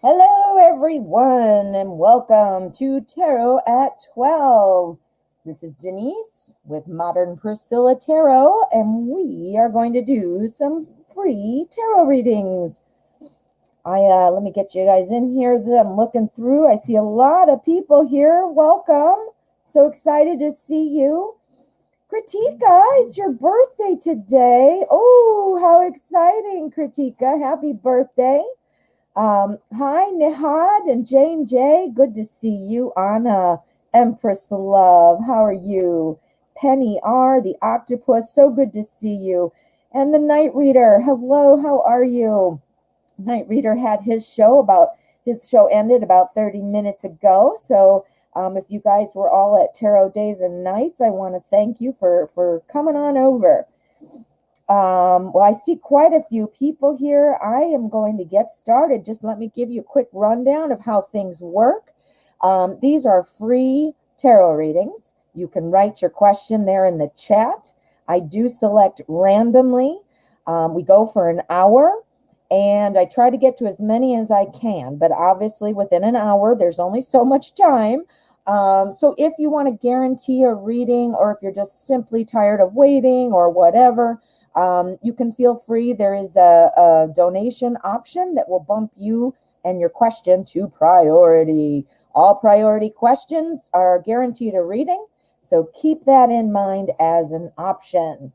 Hello, everyone, and welcome to Tarot at 12. This is Denise with Modern Priscilla Tarot, and we are going to do some free tarot readings. Let me get you guys in here that I'm looking through. I see a lot of people here. Welcome. So excited to see you. Kritika, it's your birthday today. Oh, how exciting, Kritika. Happy birthday. Hi, Nihad and Jane J. Good to see you. Anna, Empress Love, how are you? Penny R, the octopus, so good to see you. And the Night Reader, hello, how are you? Night Reader had his show ended about 30 minutes ago. So if you guys were all at Tarot Days and Nights, I want to thank you for coming on over. Well, I see quite a few people here. I am going to get started. Just let me give you a quick rundown of how things work. These are free tarot readings. You can write your question there in the chat. I do select randomly. We go for an hour, and I try to get to as many as I can. But obviously, within an hour, there's only so much time. So if you want to guarantee a reading, or if you're just simply tired of waiting or whatever, you can feel free. There is a donation option that will bump you and your question to priority. All priority questions are guaranteed a reading, so keep that in mind as an option.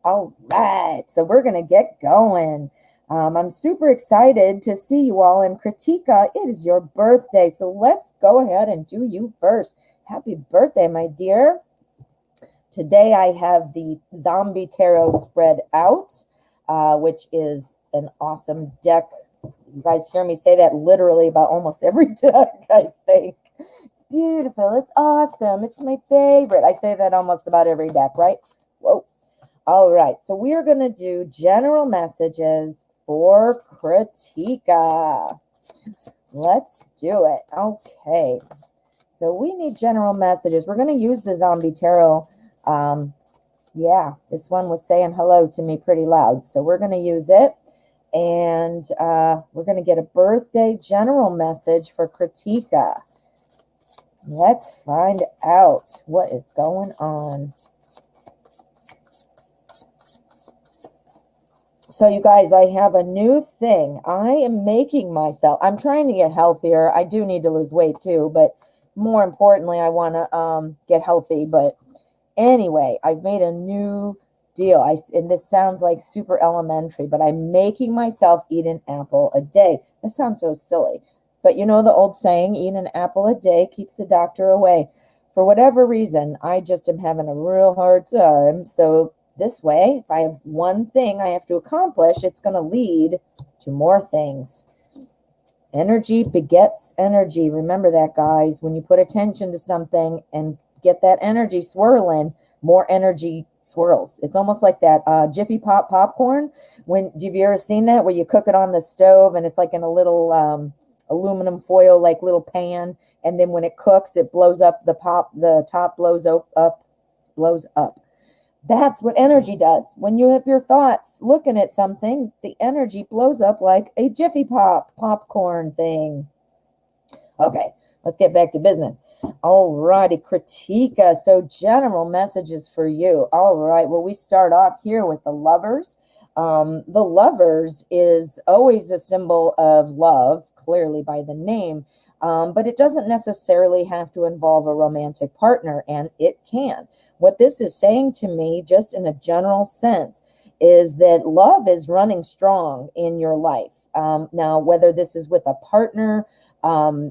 All right, so we're going to get going. I'm super excited to see you all. And Kritika, it is your birthday, so let's go ahead and do you first. Happy birthday, my dear. Today I have the Zombie Tarot spread out, which is an awesome deck. You guys hear me say that literally about almost every deck, I think. It's beautiful. It's awesome. It's my favorite. I say that almost about every deck, right? Whoa. All right. So we are going to do general messages for Kritika. Let's do it. Okay. So we need general messages. We're going to use the Zombie Tarot. Yeah, this one was saying hello to me pretty loud, so we're going to use it. And we're going to get a birthday general message for Kritika. Let's find out what is going on. So you guys, I have a new thing. I am making myself, I'm trying to get healthier. I do need to lose weight too, but more importantly, I want to get healthy. But anyway, I've made a new deal. And this sounds like super elementary, but I'm making myself eat an apple a day. That sounds so silly. But you know the old saying, eat an apple a day keeps the doctor away. For whatever reason, I just am having a real hard time. So this way, if I have one thing I have to accomplish, it's going to lead to more things. Energy begets energy. Remember that, guys. When you put attention to something and get that energy swirling, more energy swirls. It's almost like that Jiffy Pop popcorn. Have you ever seen that, where you cook it on the stove and it's like in a little aluminum foil, like little pan, and then when it cooks, it blows up, the top blows up. That's what energy does. When you have your thoughts looking at something, the energy blows up like a Jiffy Pop popcorn thing. Okay, let's get back to business. All righty, Kritika. So general messages for you. All right, well, we start off here with the Lovers. The Lovers is always a symbol of love, clearly by the name, but it doesn't necessarily have to involve a romantic partner, and it can. What this is saying to me, just in a general sense, is that love is running strong in your life. Now, whether this is with a partner,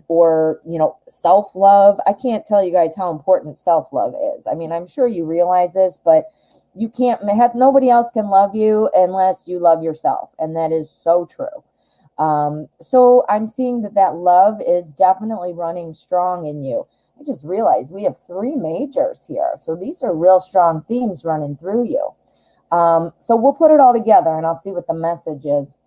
or, self-love. I can't tell you guys how important self-love is. I mean, I'm sure you realize this, but you can't have, nobody else can love you unless you love yourself. And that is so true. So I'm seeing that love is definitely running strong in you. I just realized we have 3 majors here. So these are real strong themes running through you. So we'll put it all together and I'll see what the message is.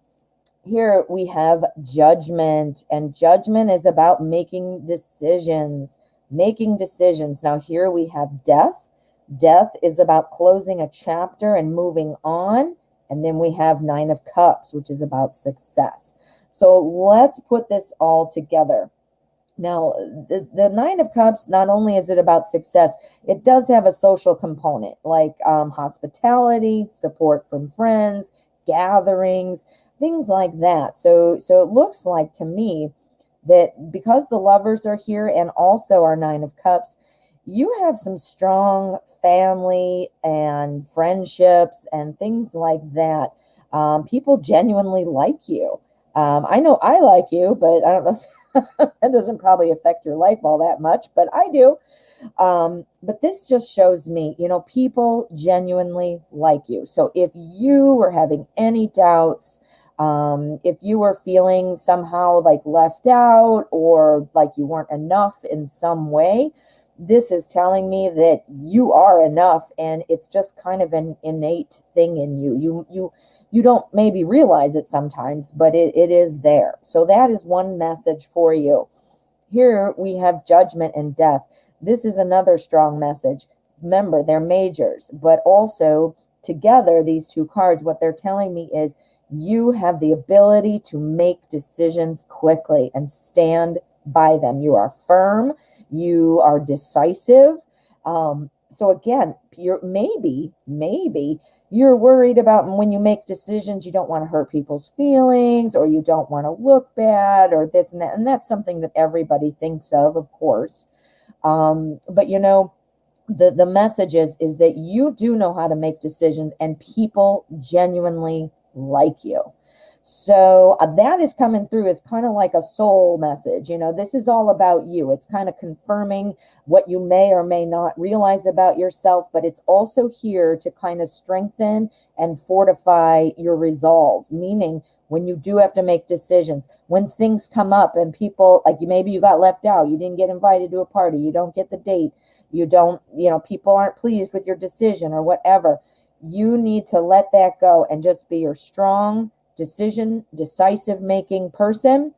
Here we have judgment, and judgment is about making decisions. Now here we have death. Death is about closing a chapter and moving on. And then we have 9 of Cups, which is about success. So let's put this all together. Now, the Nine of Cups, not only is it about success, it does have a social component like hospitality, support from friends, gatherings, things like that. So it looks like to me that because the lovers are here and also our Nine of Cups, you have some strong family and friendships and things like that. People genuinely like you. I know I like you, but I don't know if that doesn't probably affect your life all that much, but I do. But this just shows me, people genuinely like you. So if you were having any doubts, if you were feeling somehow like left out or like you weren't enough in some way, this is telling me that you are enough, and it's just kind of an innate thing in you. You don't maybe realize it sometimes, but it is there. So that is one message for you. Here we have judgment and death. This is another strong message. Remember, they're majors, but also together, these two cards, what they're telling me is you have the ability to make decisions quickly and stand by them. You are firm, you are decisive. So again, you're maybe you're worried about when you make decisions, you don't want to hurt people's feelings, or you don't want to look bad, or this and that. And that's something that everybody thinks of course. But the message is that you do know how to make decisions, and people genuinely like you. So that is coming through as kind of like a soul message. This is all about you. It's kind of confirming what you may or may not realize about yourself, but it's also here to kind of strengthen and fortify your resolve, meaning when you do have to make decisions, when things come up and people, like maybe you got left out, you didn't get invited to a party, you don't get the date, you don't, people aren't pleased with your decision or whatever, you need to let that go and just be your strong, decisive making person,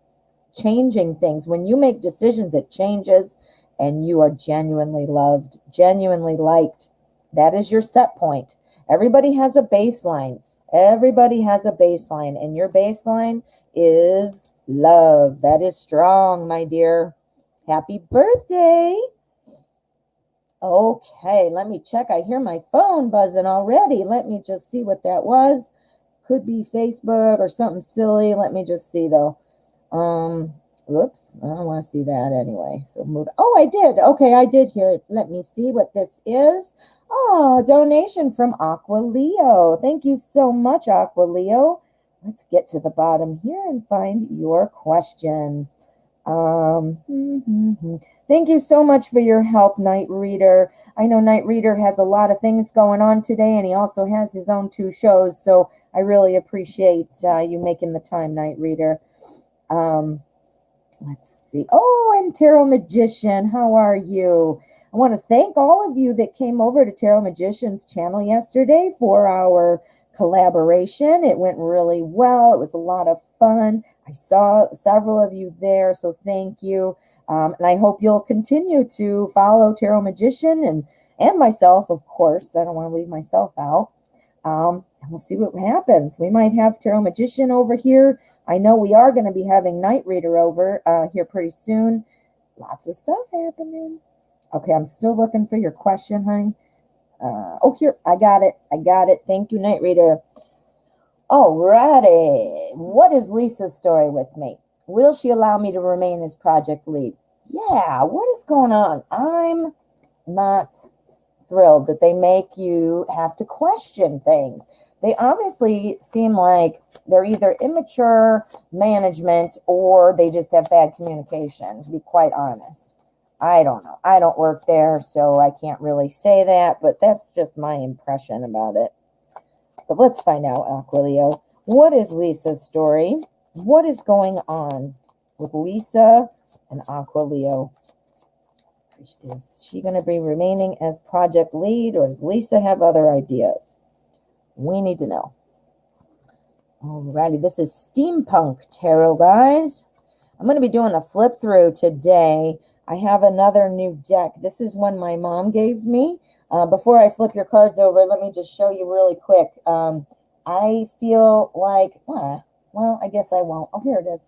changing things. When you make decisions, it changes, and you are genuinely loved, genuinely liked. That is your set point. Everybody has a baseline. Everybody has a baseline, and your baseline is love. That is strong, my dear. Happy birthday. Okay, let me check. I hear my phone buzzing already. Let me just see what that was. Could be Facebook or something silly. Let me just see though. Whoops, I don't want to see that anyway. So move. Oh, I did. Okay, I did hear it. Let me see what this is. Oh, donation from Aqua Leo. Thank you so much, Aqua Leo. Let's get to the bottom here and find your question. Thank you so much for your help, Night Reader. I know Night Reader has a lot of things going on today, and he also has his own 2 shows, so I really appreciate you making the time, Night Reader. Let's see. Oh, and Tarot Magician, how are you? I want to thank all of you that came over to Tarot Magician's channel yesterday for our collaboration. It went really well. It was a lot of fun. I saw several of you there, so thank you. And I hope you'll continue to follow Tarot Magician and myself, of course. I don't want to leave myself out. And we'll see what happens. We might have Tarot Magician over here. I know we are going to be having Night Reader over here pretty soon. Lots of stuff happening. Okay, I'm still looking for your question, honey. Oh, here, I got it. Thank you, Night Reader. Alrighty. What is Lisa's story with me? Will she allow me to remain as project lead? Yeah, what is going on? I'm not thrilled that they make you have to question things. They obviously seem like they're either immature management or they just have bad communication, to be quite honest. I don't know. I don't work there, so I can't really say that, but that's just my impression about it. But let's find out, Aquilio. What is Lisa's story? What is going on with Lisa and Aquilio? Is she going to be remaining as project lead, or does Lisa have other ideas? We need to know. Alrighty, this is Steampunk Tarot, guys. I'm going to be doing a flip through today. I have another new deck. This is one my mom gave me. Before I flip your cards over, let me just show you really quick. I feel like, Well, I guess I won't. Oh, here it is.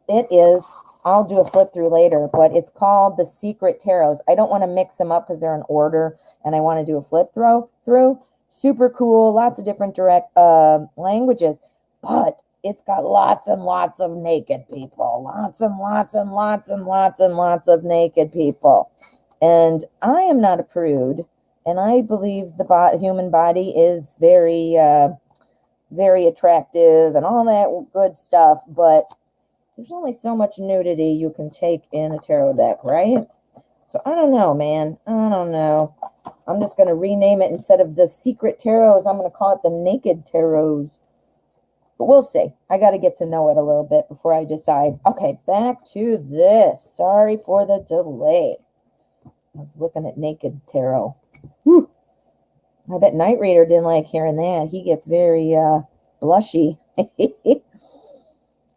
It is, I'll do a flip through later, but it's called the Secret Tarots. I don't want to mix them up because they're in order, and I want to do a flip through. Super cool, lots of different direct languages, but it's got lots and lots of naked people, lots and lots and lots and lots and lots of naked people. And I am not a prude, and I believe the human body is very, very attractive and all that good stuff, but there's only so much nudity you can take in a tarot deck, right? So I don't know, man. I don't know. I'm just going to rename it. Instead of the Secret Tarots, I'm going to call it the Naked Tarots. But we'll see. I got to get to know it a little bit before I decide. Okay, back to this. Sorry for the delay. I was looking at Naked Tarot. Whew. I bet Night Reader didn't like hearing that. He gets very blushy.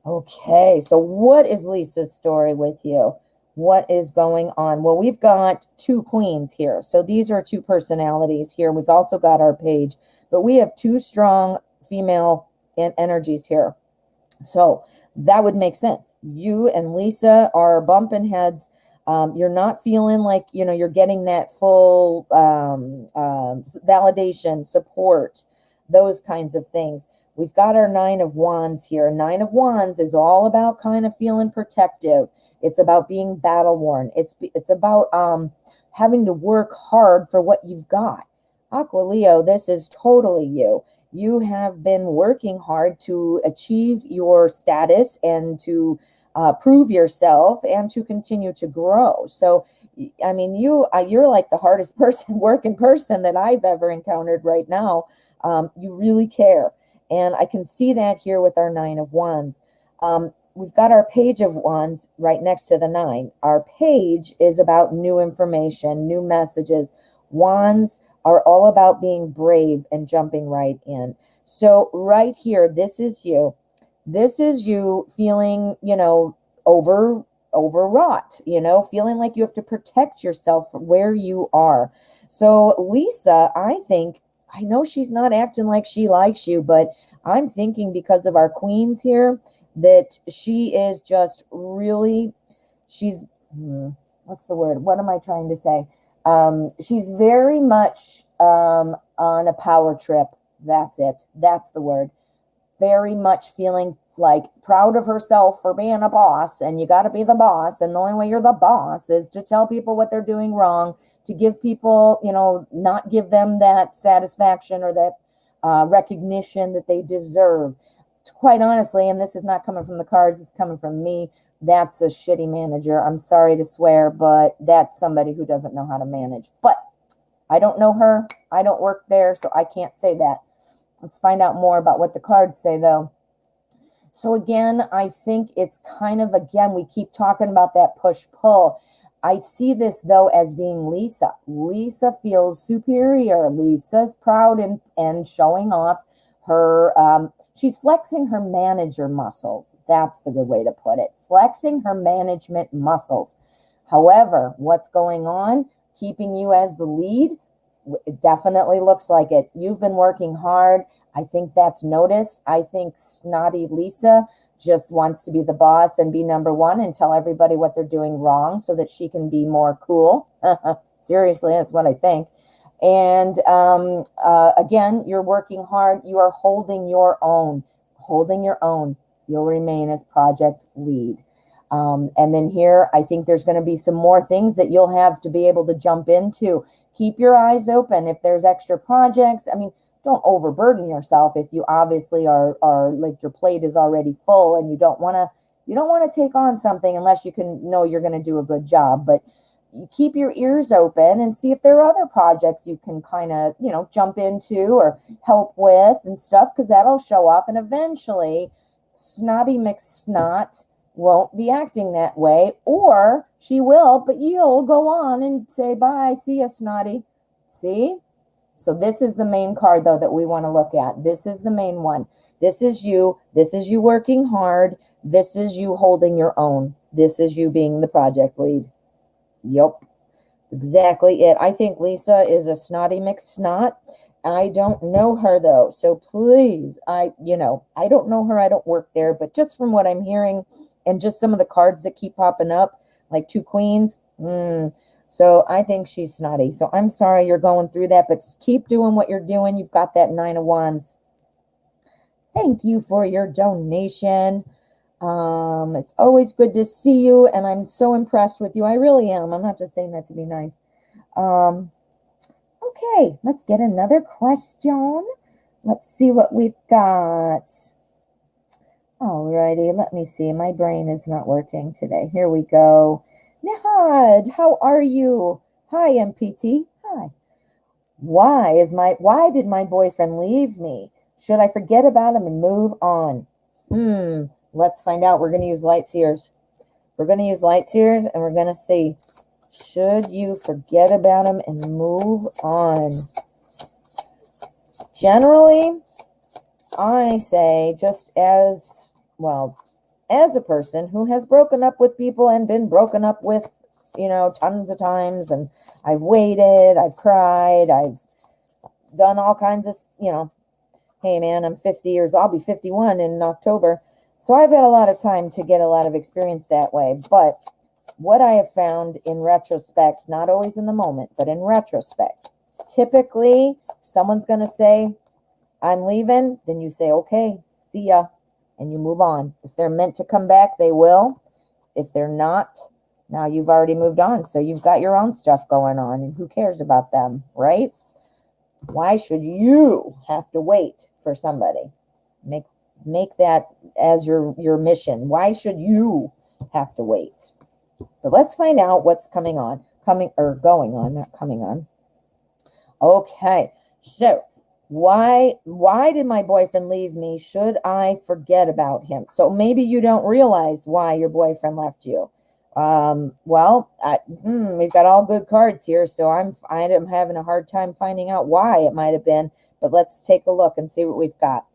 Okay, so what is Lisa's story with you? What is going on? Well, we've got two queens here. So these are two personalities here. We've also got our page, but we have two strong female energies here. So that would make sense. You and Lisa are bumping heads. You're not feeling like, you're getting that full validation, support, those kinds of things. We've got our Nine of Wands here. Nine of Wands is all about kind of feeling protective. It's about being battle worn. It's about having to work hard for what you've got. Aqua Leo, this is totally you. You have been working hard to achieve your status and to prove yourself and to continue to grow. So, I mean, you're like the hardest working person that I've ever encountered right now. You really care. And I can see that here with our Nine of Wands. We've got our Page of Wands right next to the 9. Our page is about new information, new messages. Wands are all about being brave and jumping right in. So right here, this is you. This is you feeling, overwrought, feeling like you have to protect yourself from where you are. So Lisa, I know she's not acting like she likes you, but I'm thinking because of our queens here that she is just really, what's the word? What am I trying to say? She's very much on a power trip. That's it. That's the word. Very much feeling like proud of herself for being a boss, and you got to be the boss. And the only way you're the boss is to tell people what they're doing wrong, to give people, not give them that satisfaction or that recognition that they deserve. Quite honestly, and this is not coming from the cards, it's coming from me, that's a shitty manager. I'm sorry to swear, but that's somebody who doesn't know how to manage. But I don't know her. I don't work there, so I can't say that. Let's find out more about what the cards say, though. So again, I think it's kind of, again, we keep talking about that push-pull. I see this, though, as being Lisa. Lisa feels superior. Lisa's proud and showing off her, she's flexing her manager muscles. That's the good way to put it. Flexing her management muscles. However, what's going on? Keeping you as the lead? It definitely looks like it. You've been working hard. I think that's noticed. I think snotty Lisa just wants to be the boss and be number one and tell everybody what they're doing wrong so that she can be more cool. Seriously, that's what I think. And again, you're working hard. You are holding your own. Holding your own. You'll remain as project lead. And then here, I think there's going to be some more things that you'll have to be able to jump into. Keep your eyes open. If there's extra projects, I mean, don't overburden yourself if you obviously are like your plate is already full and you don't want to take on something unless you can know you're going to do a good job. But you keep your ears open and see if there are other projects you can kind of, jump into or help with and stuff, because that'll show up. And eventually, Snotty McSnot won't be acting that way, or she will, but you'll go on and say, bye, see ya, Snotty. See? So this is the main card, though, that we want to look at. This is the main one. This is you. This is you working hard. This is you holding your own. This is you being the project lead. Yep. That's exactly it. I think Lisa is a snotty McSnot. I don't know her though. So please, I don't know her. I don't work there, but just from what I'm hearing and just some of the cards that keep popping up, like two queens. So I think she's snotty. So I'm sorry you're going through that, but keep doing what you're doing. You've got that 9 of Wands. Thank you for your donation. It's always good to see you, and I'm so impressed with you. I really am. I'm not just saying that to be nice. Okay, let's get another question. Let's see what we've got. Alrighty, let me see. My brain is not working today. Here we go. Nihad, how are you? Hi, MPT. Hi. Why did my boyfriend leave me? Should I forget about him and move on? Let's find out. We're going to use light seers. We're going to use light seers, and we're going to see, should you forget about him and move on? Generally, I say, just as a person who has broken up with people and been broken up with, tons of times, and I've waited, I've cried, I've done all kinds of, hey man, I'm 50 years, I'll be 51 in October. So I've had a lot of time to get a lot of experience that way. But what I have found in retrospect, not always in the moment, but in retrospect, typically someone's going to say, I'm leaving. Then you say, okay, see ya. And you move on. If they're meant to come back, they will. If they're not, now you've already moved on. So you've got your own stuff going on, and who cares about them, right? Why should you have to wait for somebody? Make that as your mission. Why should you have to wait? But let's find out what's going on, not coming on. Okay, so why did my boyfriend leave me? Should I forget about him? So maybe you don't realize why your boyfriend left you. We've got all good cards here, so I'm having a hard time finding out why it might have been. But let's take a look and see what we've got.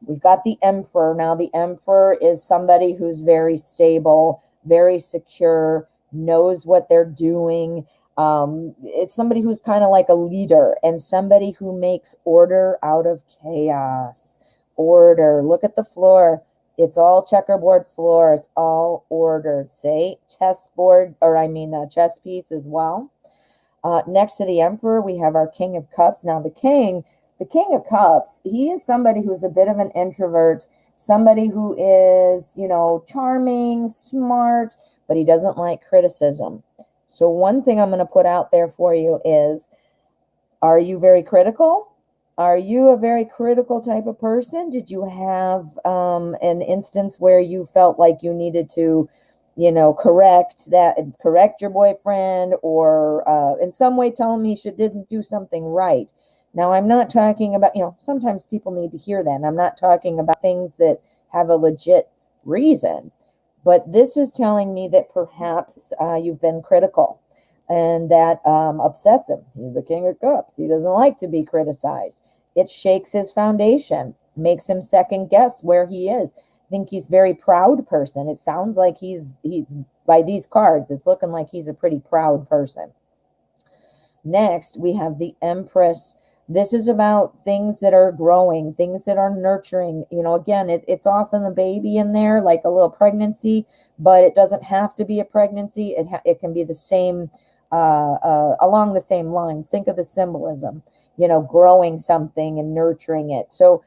We've got the Emperor. Now, the Emperor is somebody who's very stable, very secure, knows what they're doing. It's somebody who's kind of like a leader and somebody who makes order out of chaos. Order. Look at the floor. It's all checkerboard floor. It's all ordered. Say chessboard, chess piece as well. Next to the Emperor, we have our King of Cups. Now, the King of Cups, he is somebody who's a bit of an introvert, somebody who is, charming, smart, but he doesn't like criticism. So one thing I'm going to put out there for you is, are you very critical? Are you a very critical type of person? Did you have an instance where you felt like you needed to, correct your boyfriend, or in some way tell him he didn't do something right? Now, I'm not talking about, sometimes people need to hear that. And I'm not talking about things that have a legit reason. But this is telling me that perhaps you've been critical, and that upsets him. He's the King of Cups. He doesn't like to be criticized. It shakes his foundation, makes him second guess where he is. I think he's a very proud person. It sounds like he's by these cards, it's looking like he's a pretty proud person. Next, we have the Empress. This is about things that are growing, things that are nurturing. Again, it's often the baby in there, like a little pregnancy, but it doesn't have to be a pregnancy. It can be the same, along the same lines. Think of the symbolism, growing something and nurturing it. So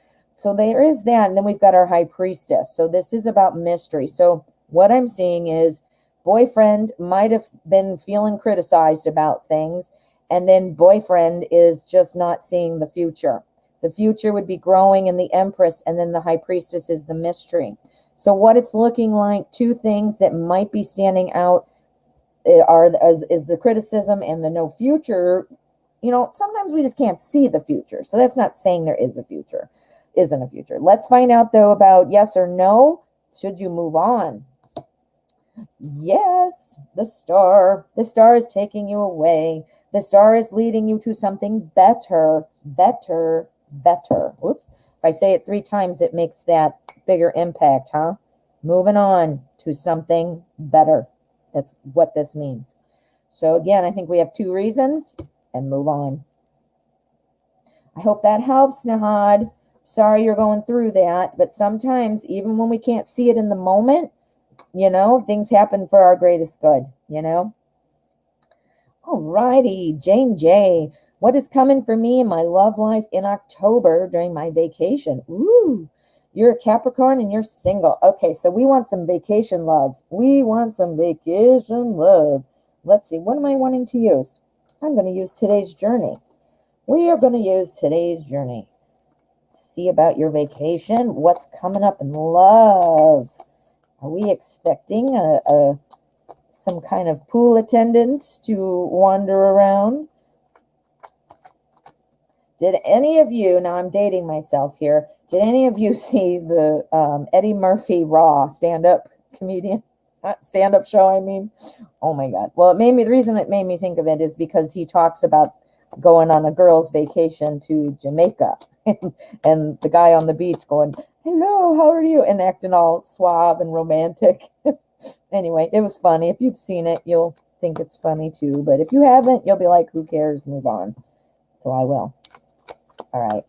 there is that. And then we've got our High Priestess. So this is about mystery. So what I'm seeing is boyfriend might have been feeling criticized about things, and then boyfriend is just not seeing the future. The future would be growing in the Empress, and then the High Priestess is the mystery. So what it's looking like, two things that might be standing out is the criticism and the no future. Sometimes we just can't see the future. So that's not saying there isn't a future. Let's find out, though, about yes or no. Should you move on? Yes, the Star. The Star is taking you away. The Star is leading you to something better, better, better. Oops. If I say it 3 times, it makes that bigger impact, huh? Moving on to something better. That's what this means. So again, I think we have 2 reasons, and move on. I hope that helps, Nahad. Sorry you're going through that, but sometimes even when we can't see it in the moment, things happen for our greatest good, All righty, Jane J. What is coming for me in my love life in October during my vacation? Ooh, you're a Capricorn and you're single. Okay, so we want some vacation love. We want some vacation love. Let's see, what am I wanting to use? I'm going to use today's journey. We are going to use today's journey. See about your vacation. What's coming up in love? Are we expecting some kind of pool attendant to wander around? Did any of you, now I'm dating myself here, did any of you see the Eddie Murphy Raw stand-up show, I mean? Oh my God. Well, the reason it made me think of it is because he talks about going on a girl's vacation to Jamaica and the guy on the beach going, hello, how are you? And acting all suave and romantic. Anyway, it was funny. If you've seen it, you'll think it's funny too. But if you haven't, you'll be like, who cares? Move on. So I will. All right.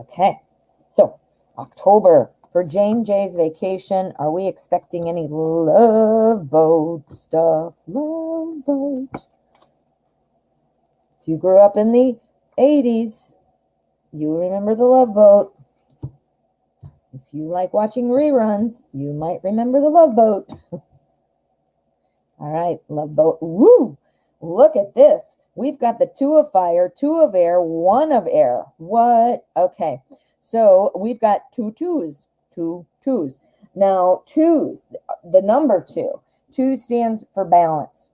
Okay. So October for Jane J's vacation. Are we expecting any love boat stuff? Love boat. If you grew up in the 80s, you remember the Love Boat. If you like watching reruns, you might remember the Love Boat. All right, Love Boat. Woo! Look at this. We've got the 2 of fire, 2 of air, 1 of air. What? Okay, so we've got 2 twos. 2 twos. Now, twos, the number 2. 2 stands for balance.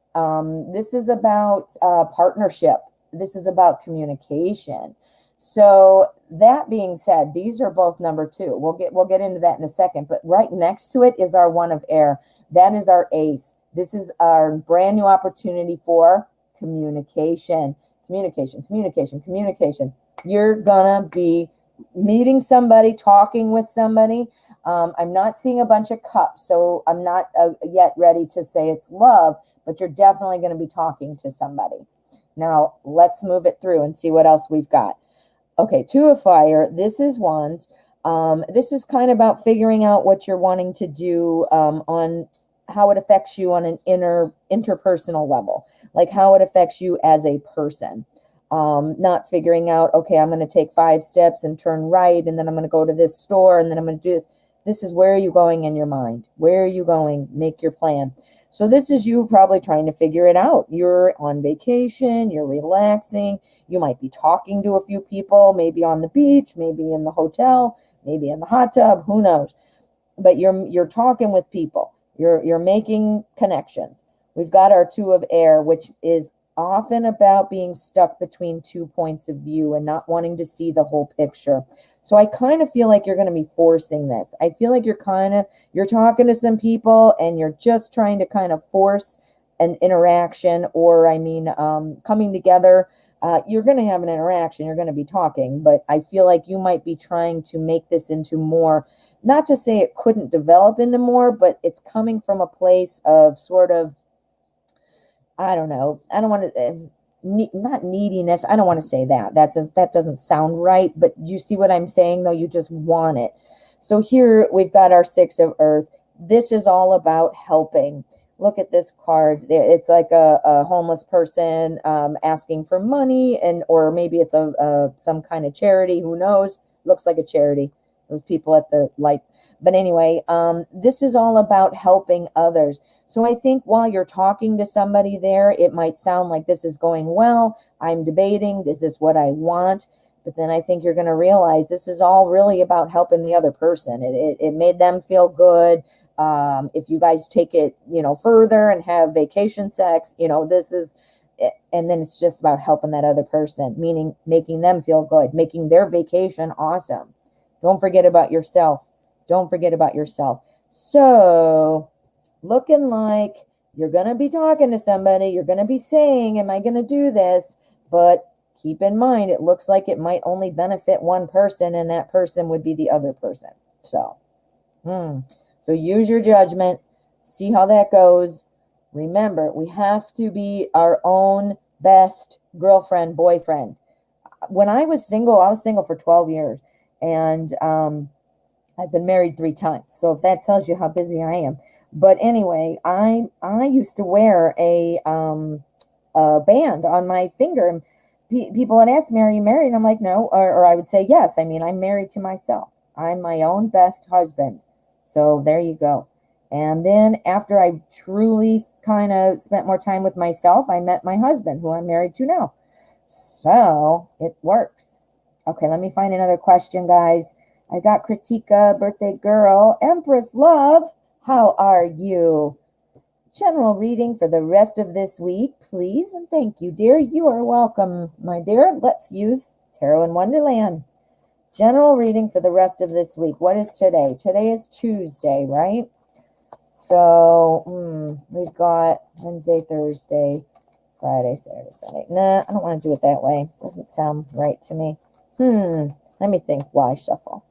This is about partnership. This is about communication. So that being said, these are both number 2. We'll get into that in a second. But right next to it is our 1 of air. That is our ace. This is our brand new opportunity for communication. Communication. You're gonna be meeting somebody, talking with somebody. I'm not seeing a bunch of cups, so I'm not yet ready to say it's love, but you're definitely going to be talking to somebody. Now, let's move it through and see what else we've got. Okay, 2 of fire. This is wands. This is kind of about figuring out what you're wanting to do on how it affects you on an interpersonal level, like how it affects you as a person. Not figuring out, okay, I'm going to take 5 steps and turn right, and then I'm going to go to this store, and then I'm going to do this. This is where are you going in your mind? Where are you going? Make your plan. So this is you probably trying to figure it out. You're on vacation, you're relaxing, you might be talking to a few people, maybe on the beach, maybe in the hotel, maybe in the hot tub, who knows. But you're talking with people. You're making connections. We've got our 2 of air, which is often about being stuck between 2 points of view and not wanting to see the whole picture. So I kind of feel like you're going to be forcing this. I feel like you're talking to some people and you're just trying to kind of force an interaction, or coming together. You're going to have an interaction. You're going to be talking, but I feel like you might be trying to make this into more, not to say it couldn't develop into more, but it's coming from a place of sort of, I don't know. I don't want to, not neediness. I don't want to say that. That doesn't sound right. But you see what I'm saying, though? You just want it. So here we've got our 6 of earth. This is all about helping. Look at this card. It's like a homeless person asking for money, or maybe it's some kind of charity. Who knows? Looks like a charity. Those people at the light. But anyway, this is all about helping others. So I think while you're talking to somebody there, it might sound like this is going well. I'm debating, is this what I want? But then I think you're going to realize this is all really about helping the other person. It made them feel good. If you guys take it, further and have vacation sex, this is, and then it's just about helping that other person, meaning making them feel good, making their vacation awesome. Don't forget about yourself. Don't forget about yourself. So looking like you're going to be talking to somebody. You're going to be saying, am I going to do this? But keep in mind, it looks like it might only benefit one person, and that person would be the other person. So use your judgment. See how that goes. Remember, we have to be our own best girlfriend, boyfriend. when I was single for 12 years. And I've been married 3 times. So if that tells you how busy I am. But anyway, I used to wear a band on my finger. And people would ask me, "Are you married?" And I'm like, "No," or I would say, "Yes." I mean, I'm married to myself. I'm my own best husband. So there you go. And then after I truly kind of spent more time with myself, I met my husband, who I'm married to now. So it works. Okay, let me find another question, guys. I got Kritika, birthday girl, Empress Love. How are you? General reading for the rest of this week, please. And thank you, dear. You are welcome, my dear. Let's use Tarot in Wonderland. General reading for the rest of this week. What is today? Today is Tuesday, right? So we've got Wednesday, Thursday, Friday, Saturday, Sunday. Nah, I don't want to do it that way. Doesn't sound right to me. Let me think. Why shuffle?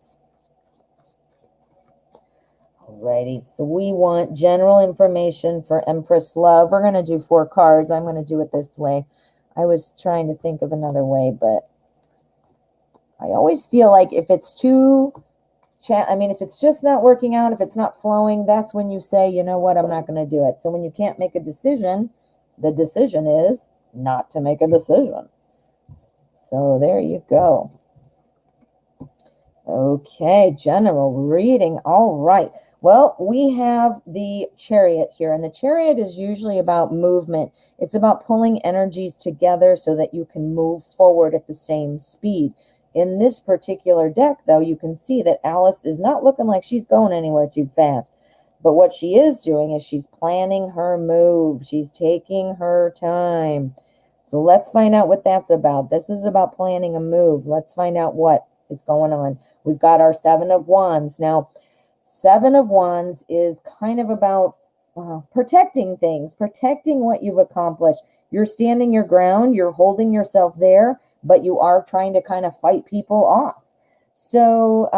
Alrighty, so we want general information for Empress Love. We're going to do 4 cards. I'm going to do it this way. I was trying to think of another way, but I always feel like if it's if it's just not working out, if it's not flowing, that's when you say, you know what, I'm not going to do it. So when you can't make a decision, the decision is not to make a decision. So there you go. Okay, general reading. All right. Well, we have the Chariot here, and the Chariot is usually about movement. It's about pulling energies together so that you can move forward at the same speed. In this particular deck, though, you can see that Alice is not looking like she's going anywhere too fast. But what she is doing is she's planning her move. She's taking her time. So let's find out what that's about. This is about planning a move. Let's find out what is going on. We've got our 7 of Wands. Now, 7 of Wands is kind of about protecting things, protecting what you've accomplished. You're standing your ground. You're holding yourself there, but you are trying to kind of fight people off. So,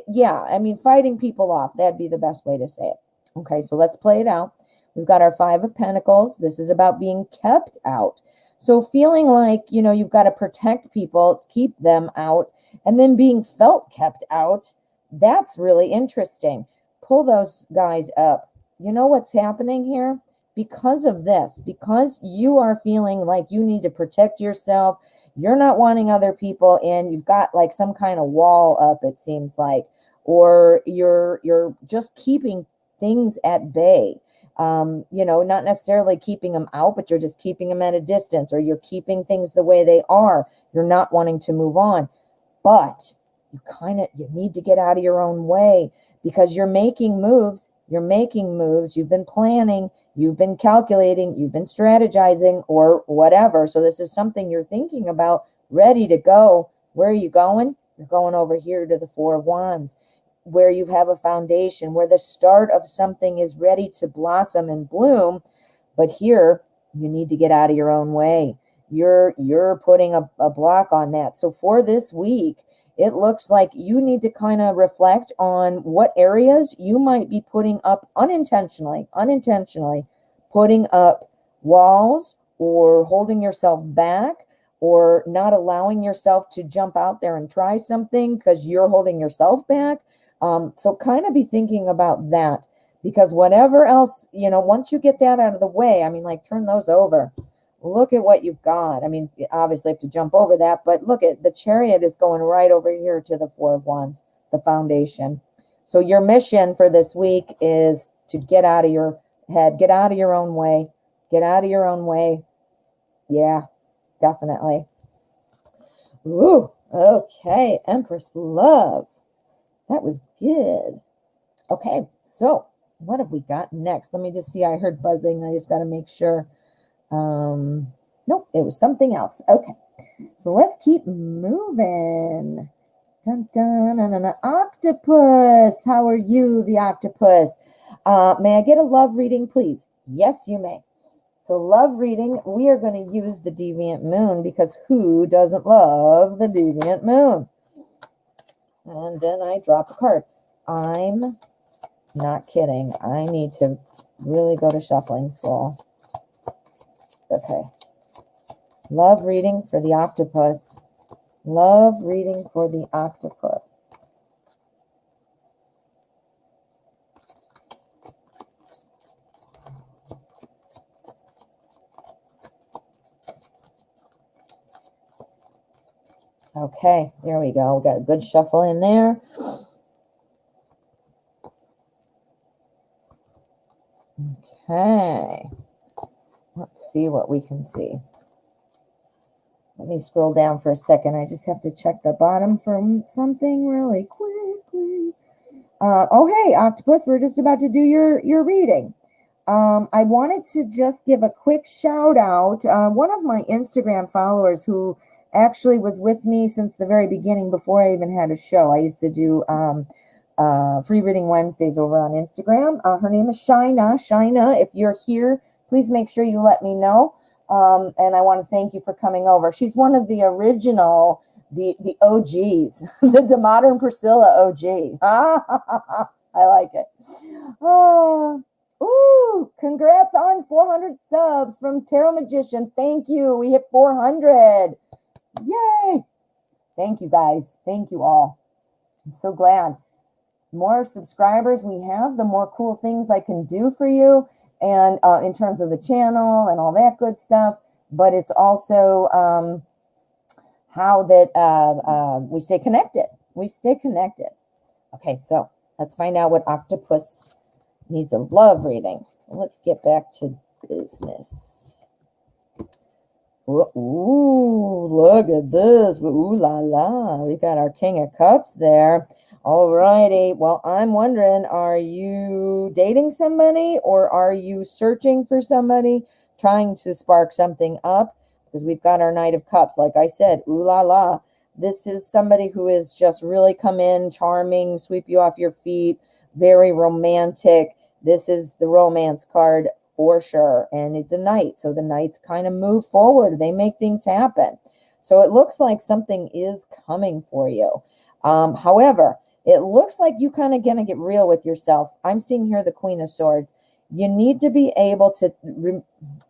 yeah, I mean, fighting people off, that'd be the best way to say it. Okay, so let's play it out. We've got our 5 of Pentacles. This is about being kept out. So feeling like, you've got to protect people, keep them out, and then being felt kept out, that's really interesting. Pull those guys up. You know what's happening here? Because of this, because you are feeling like you need to protect yourself, you're not wanting other people in, you've got like some kind of wall up, it seems like, or you're just keeping things at bay. Not necessarily keeping them out, but you're just keeping them at a distance, or you're keeping things the way they are. You're not wanting to move on, but you need to get out of your own way because you're making moves. You've been planning, you've been calculating, you've been strategizing or whatever. So this is something you're thinking about, ready to go. Where are you going? You're going over here to the 4 of Wands, where you have a foundation, where the start of something is ready to blossom and bloom. But here, you need to get out of your own way. You're putting a block on that. So for this week, it looks like you need to kind of reflect on what areas you might be putting up unintentionally putting up walls or holding yourself back or not allowing yourself to jump out there and try something because you're holding yourself back. So kind of be thinking about that, because whatever else, once you get that out of the way, I mean, like turn those over. Look at what you've got. I mean, obviously have to jump over that, but look at the Chariot is going right over here to the 4 of Wands, the foundation. So your mission for this week is to get out of your head, get out of your own way, get out of your own way. Yeah, definitely. Ooh, okay, Empress Love. That was good. Okay, so what have we got next? Let me just see. I heard buzzing. I just got to make sure. Nope, it was something else. Okay, so let's keep moving. Dun, dun, dun, dun, dun. Octopus, how are you, the octopus? May I get a love reading, please? Yes, you may. So love reading, we are going to use the Deviant Moon, because who doesn't love the Deviant Moon? And then I drop a card. I'm not kidding. I need to really go to shuffling school. Okay. Love reading for the octopus. Love reading for the octopus. Okay, there we go. We got a good shuffle in there. Okay. Let's see what we can see. Let me scroll down for a second. I just have to check the bottom for something really quickly. Oh, hey, Octopus, we're just about to do your reading. I wanted to just give a quick shout out. One of my Instagram followers who actually was with me since the very beginning before I even had a show. I used to do free reading Wednesdays over on Instagram. Her name is Shina. Shina, if you're here, please make sure you let me know. And I want to thank you for coming over. She's one of the original, the OGs, the modern Priscilla OG. I like it. Oh, ooh, congrats on 400 subs from Tarot Magician. Thank you. We hit 400. Yay. Thank you, guys. Thank you all. I'm so glad. The more subscribers we have, the more cool things I can do for you. And in terms of the channel and all that good stuff. But it's also how that we stay connected. We stay connected. Okay, so let's find out what Octopus needs a love reading. So let's get back to business. Ooh, look at this. Ooh la la. We got our King of Cups there. All righty. Well, I'm wondering, are you dating somebody or are you searching for somebody, trying to spark something up? Because we've got our Knight of Cups. Like I said, ooh la la. This is somebody who is just really come in, charming, sweep you off your feet, very romantic. This is the romance card for sure. And it's a knight. So the knights kind of move forward. They make things happen. So it looks like something is coming for you. However, it looks like you kind of going to get real with yourself. I'm seeing here the Queen of Swords. You need to be able to,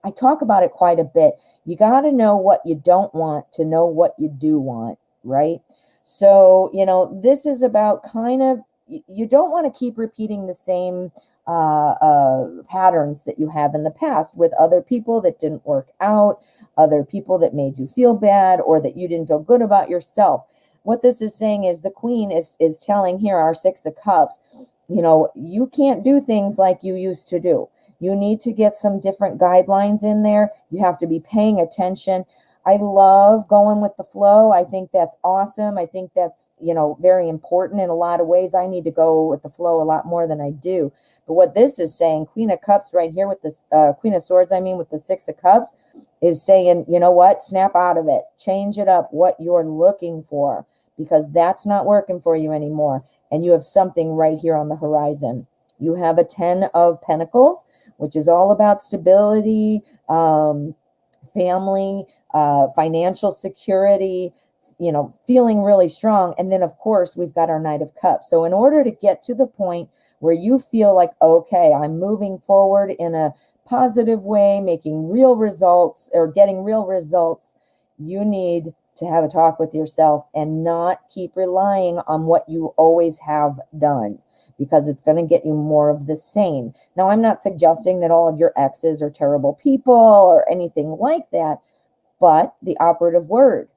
I talk about it quite a bit. You got to know what you don't want to know what you do want, right? So, you know, this is about kind of, you don't want to keep repeating the same patterns that you have in the past with other people that didn't work out, other people that made you feel bad, or that you didn't feel good about yourself. What this is saying is the Queen is telling here, our Six of Cups, you know, you can't do things like you used to do. You need to get some different guidelines in there. You have to be paying attention. I love going with the flow. I think that's awesome. I think that's, you know, very important in a lot of ways. I need to go with the flow a lot more than I do. But what this is saying, Queen of Cups right here with this Queen of Swords, I mean, with the Six of Cups, is saying, you know what, snap out of it. Change it up, what you're looking for, because that's not working for you anymore. And you have something right here on the horizon. You have a 10 of Pentacles, which is all about stability, family, financial security, you know, feeling really strong. And then, of course, we've got our Knight of Cups. So in order to get to the point where you feel like, okay, I'm moving forward in a positive way, making real results or getting real results, you need to have a talk with yourself and not keep relying on what you always have done, because it's going to get you more of the same. Now, I'm not suggesting that all of your exes are terrible people or anything like that, but the operative word,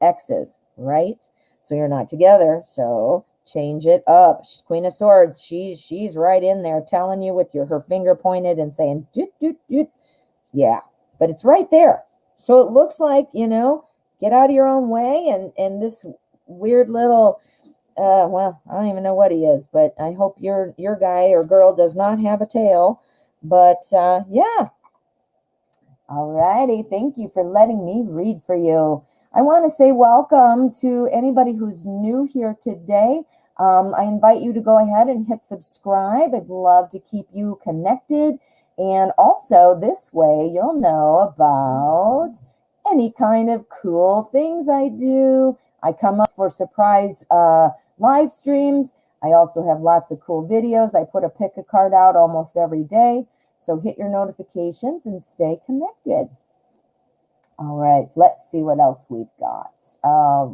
exes, right? So you're not together, so change it up. Queen of Swords, she's right in there telling you with her finger pointed and saying, doot, doot, doot. Yeah, but it's right there. So it looks like, you know, get out of your own way, and this weird little, well, I don't even know what he is, but I hope your guy or girl does not have a tail. But yeah. All righty. Thank you for letting me read for you. I want to say welcome to anybody who's new here today. I invite you to go ahead and hit subscribe. I'd love to keep you connected. And also this way you'll know about any kind of cool things I do. I come up for surprise live streams. I also have lots of cool videos. I put a pick a card out almost every day. So hit your notifications and stay connected. All right, let's see what else we've got. All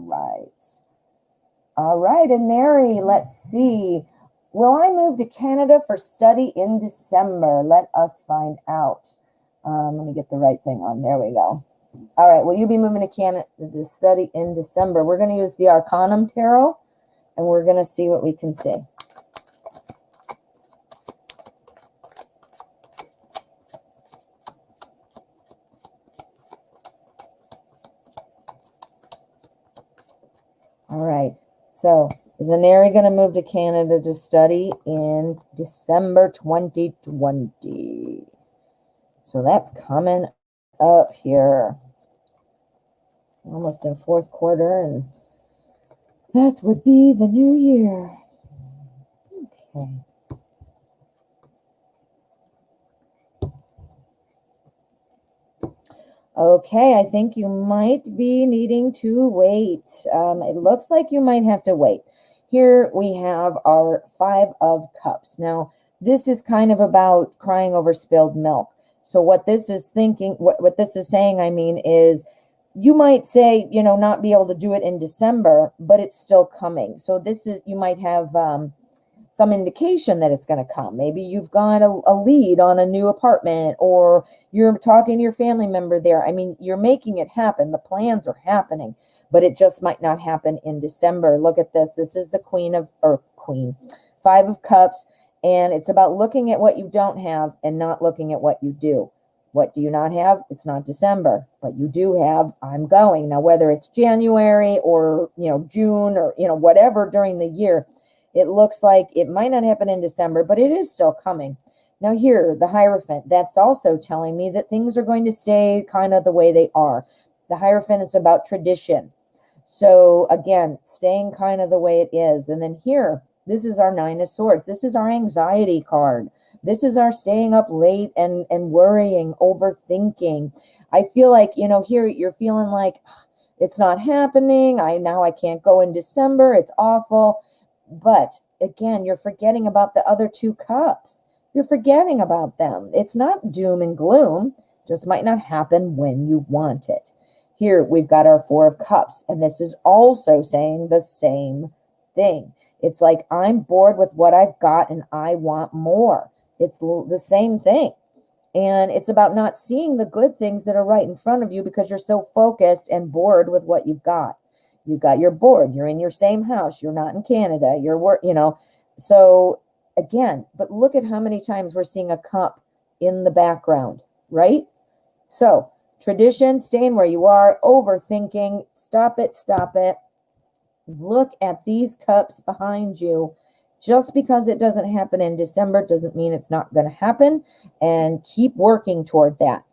right, and Neri, let's see. Will I move to Canada for study in December? Let us find out. Let me get the right thing on. There we go. All right, will you be moving to Canada to study in December? We're going to use the Arcanum Tarot, and we're going to see what we can see. All right, so is Aneri going to move to Canada to study in December 2020? So that's coming up here. Almost in fourth quarter, and that would be the new year. Okay. Okay, I think you might be needing to wait. It looks like you might have to wait. Here we have our Five of Cups. Now, this is kind of about crying over spilled milk. So what this is thinking, what this is saying, I mean, is you might say, you know, not be able to do it in December, but it's still coming. So this is, you might have some indication that it's going to come. Maybe you've got a lead on a new apartment, or you're talking to your family member there. I mean, you're making it happen. The plans are happening, but it just might not happen in December. Look at this. This is the Five of Cups, and it's about looking at what you don't have and not looking at what you do. What do you not have? It's not December, but you do have, I'm going. Now, whether it's January or, you know, June or, you know, whatever during the year, it looks like it might not happen in December, but it is still coming. Now here, the Hierophant, that's also telling me that things are going to stay kind of the way they are. The Hierophant is about tradition. So again, staying kind of the way it is. And then here, this is our Nine of Swords. This is our anxiety card. This is our staying up late and worrying, overthinking. I feel like, you know, here you're feeling like it's not happening. I can't go in December. It's awful. But again, you're forgetting about the other two cups. You're forgetting about them. It's not doom and gloom. Just might not happen when you want it. Here we've got our Four of Cups, and this is also saying the same thing. It's like, I'm bored with what I've got and I want more. It's the same thing. And it's about not seeing the good things that are right in front of you because you're so focused and bored with what you've got. You're bored. You're in your same house. You're not in Canada. You know. So again, but look at how many times we're seeing a cup in the background, right? So tradition, staying where you are, overthinking, stop it. Look at these cups behind you. Just because it doesn't happen in December doesn't mean it's not going to happen, and keep working toward that.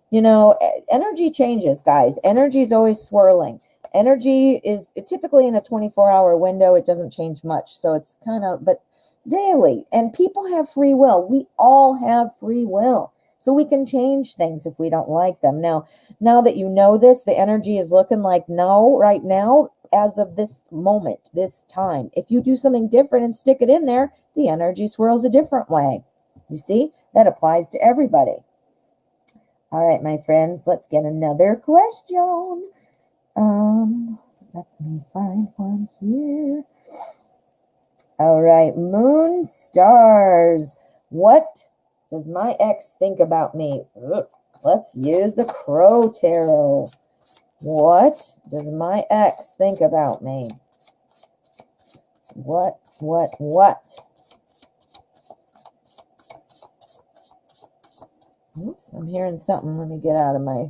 You know, energy changes, guys. Energy is always swirling. Energy is typically in a 24-hour window. It doesn't change much. So it's kind of, but daily. And people have free will. We all have free will. So we can change things if we don't like them. Now that you know this, the energy is looking like no right now, as of this moment, this time. If you do something different and stick it in there, the energy swirls a different way. You see, that applies to everybody. All right, my friends, let's get another question. Let me find one here. All right, moon stars. What does my ex think about me? Let's use the Crow Tarot. What does my ex think about me? What? Oops, I'm hearing something. Let me get out of my...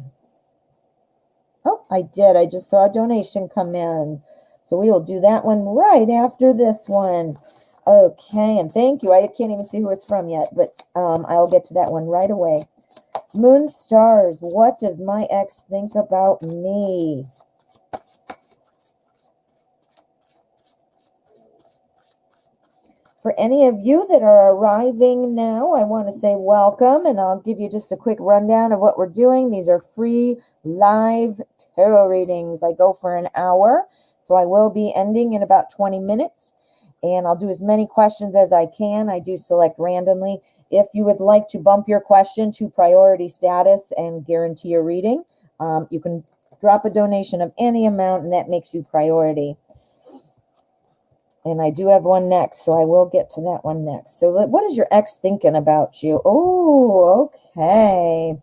Oh, I did. I just saw a donation come in. So we will do that one right after this one. Okay, and thank you. I can't even see who it's from yet, but I'll get to that one right away. Moon stars, what does my ex think about me? For any of you that are arriving now, I want to say welcome, and I'll give you just a quick rundown of what we're doing. These are free live tarot readings. I go for an hour, so I will be ending in about 20 minutes, and I'll do as many questions as I can. I do select randomly. If you would like to bump your question to priority status and guarantee a reading, You can drop a donation of any amount, and that makes you priority. And I do have one next, so I will get to that one next. So what is your ex thinking about you? Oh, okay.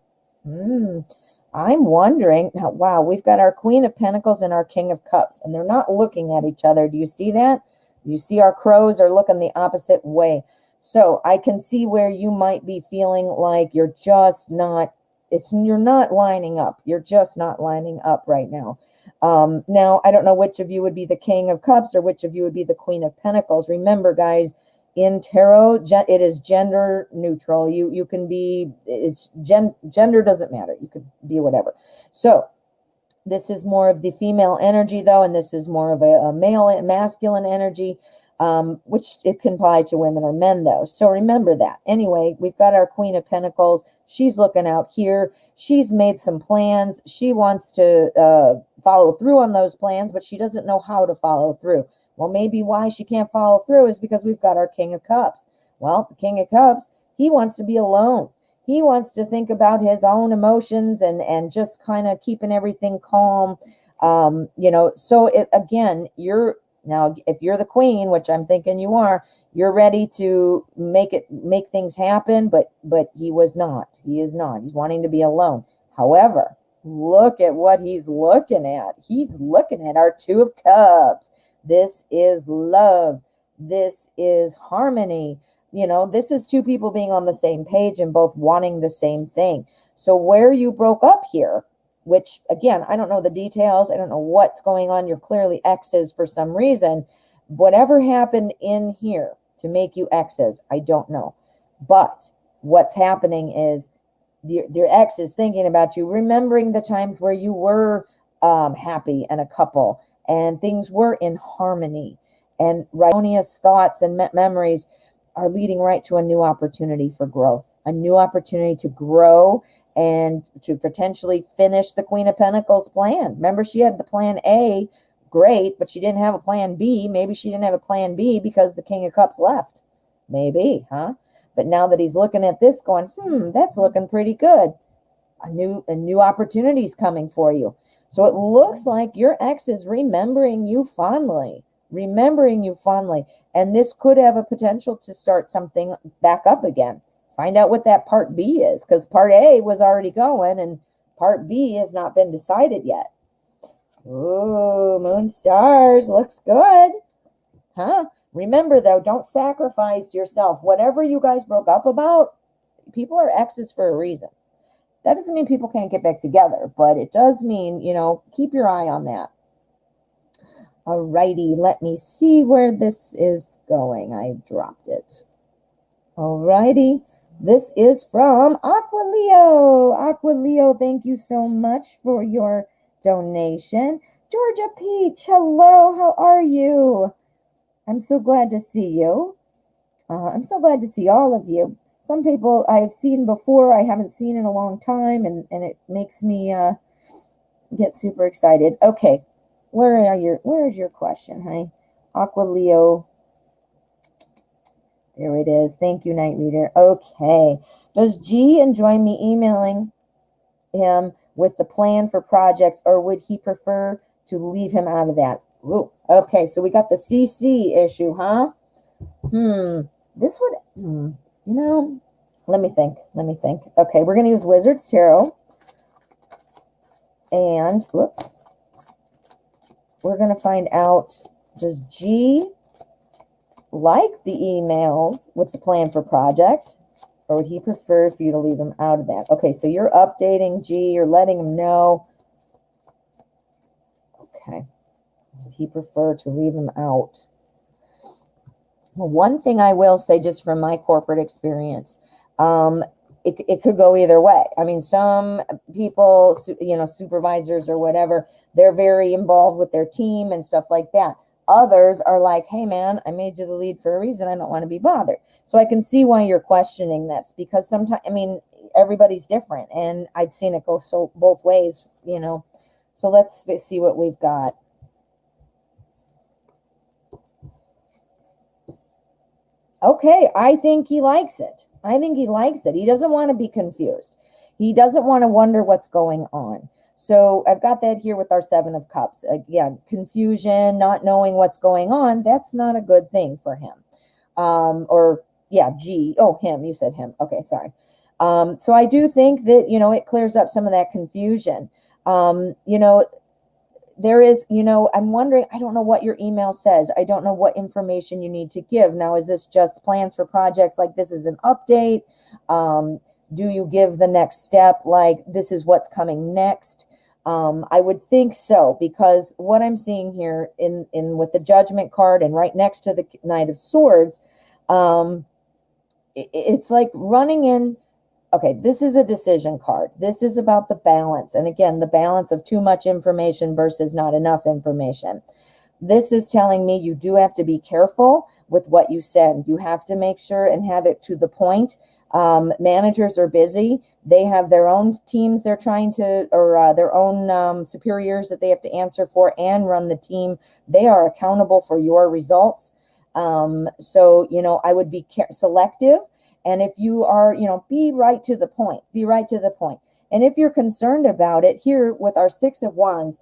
I'm wondering. Now, wow, we've got our Queen of Pentacles and our King of Cups, and they're not looking at each other. Do you see that? You see our crows are looking the opposite way. So I can see where you might be feeling like you're just not, you're not lining up. You're just not lining up right now. Now, I don't know which of you would be the King of Cups or which of you would be the Queen of Pentacles. Remember, guys, in tarot, it is gender neutral. You can be, gender doesn't matter. You could be whatever. So this is more of the female energy, though, and this is more of a male, masculine energy, which it can apply to women or men, though. So remember that. Anyway, we've got our Queen of Pentacles. She's looking out here. She's made some plans. She wants to follow through on those plans, but she doesn't know how to follow through. Well, maybe why she can't follow through is because we've got our King of Cups. Well, the King of Cups, he wants to be alone. He wants to think about his own emotions and just kind of keeping everything calm. So again, now, if you're the queen, which I'm thinking you are, you're ready to make things happen, but he was not. He is not. He's wanting to be alone. However, look at what he's looking at. He's looking at our Two of Cups. This is love. This is harmony. This is two people being on the same page and both wanting the same thing. So where you broke up here, which, again, I don't know the details. I don't know what's going on. You're clearly exes for some reason. Whatever happened in here to make you exes, I don't know. But what's happening is your ex is thinking about you, remembering the times where you were happy and a couple and things were in harmony. And erroneous thoughts and memories are leading right to a new opportunity for growth, a new opportunity to grow and to potentially finish the Queen of Pentacles plan. Remember, she had the plan A, great, but she didn't have a plan B. Maybe she didn't have a plan B because the King of Cups left. Maybe, huh? But now that he's looking at this going, that's looking pretty good. A new opportunity is coming for you. So it looks like your ex is remembering you fondly. And this could have a potential to start something back up again. Find out what that part B is, because part A was already going and part B has not been decided yet. Ooh, moon stars, looks good. Huh? Remember, though, don't sacrifice yourself. Whatever you guys broke up about, people are exes for a reason. That doesn't mean people can't get back together, but it does mean, keep your eye on that. Alrighty, let me see where this is going. I dropped it. Alrighty, this is from Aqua Leo. Aqua Leo, thank you so much for your donation. Georgia Peach, hello, how are you? I'm so glad to see you. I'm so glad to see all of you. Some people I've seen before, I haven't seen in a long time, and it makes me get super excited. Okay, where is your question, honey? Aqua Leo. There it is. Thank you, Night Reader. Okay. Does G enjoy me emailing him with the plan for projects, or would he prefer to leave him out of that? Ooh. Okay, so we got the CC issue, huh? This would, let me think. Okay, we're going to use Wizard's Tarot. And, whoops. We're going to find out, does G like the emails with the plan for project, or would he prefer for you to leave him out of that? Okay, so you're updating G, you're letting him know. Okay. Would he prefer to leave him out? Well, one thing I will say, just from my corporate experience, it could go either way. I mean, some people, supervisors or whatever, they're very involved with their team and stuff like that. Others are like, hey, man, I made you the lead for a reason. I don't want to be bothered. So I can see why you're questioning this, because sometimes, everybody's different, and I've seen it go so both ways, So let's see what we've got. Okay, I think he likes it. He doesn't want to be confused. He doesn't want to wonder what's going on. So I've got that here with our Seven of Cups. Again, confusion, not knowing what's going on. That's not a good thing for him. Or yeah, G. Oh, him. You said him. Okay, sorry. So I do think that, it clears up some of that confusion. There is, I'm wondering, I don't know what your email says. I don't know what information you need to give. Now, is this just plans for projects? Like this is an update? Do you give the next step? Like this is what's coming next? I would think so, because what I'm seeing here in with the Judgment card and right next to the Knight of Swords, it's like running in. Okay, this is a decision card. This is about the balance. And again, the balance of too much information versus not enough information. This is telling me you do have to be careful with what you send. You have to make sure and have it to the point. Managers are busy. They have their own teams they're trying to, or their own superiors that they have to answer for and run the team. They are accountable for your results. So, I would be selective. And if you are, be right to the point, be right to the point. And if you're concerned about it, here with our Six of Wands,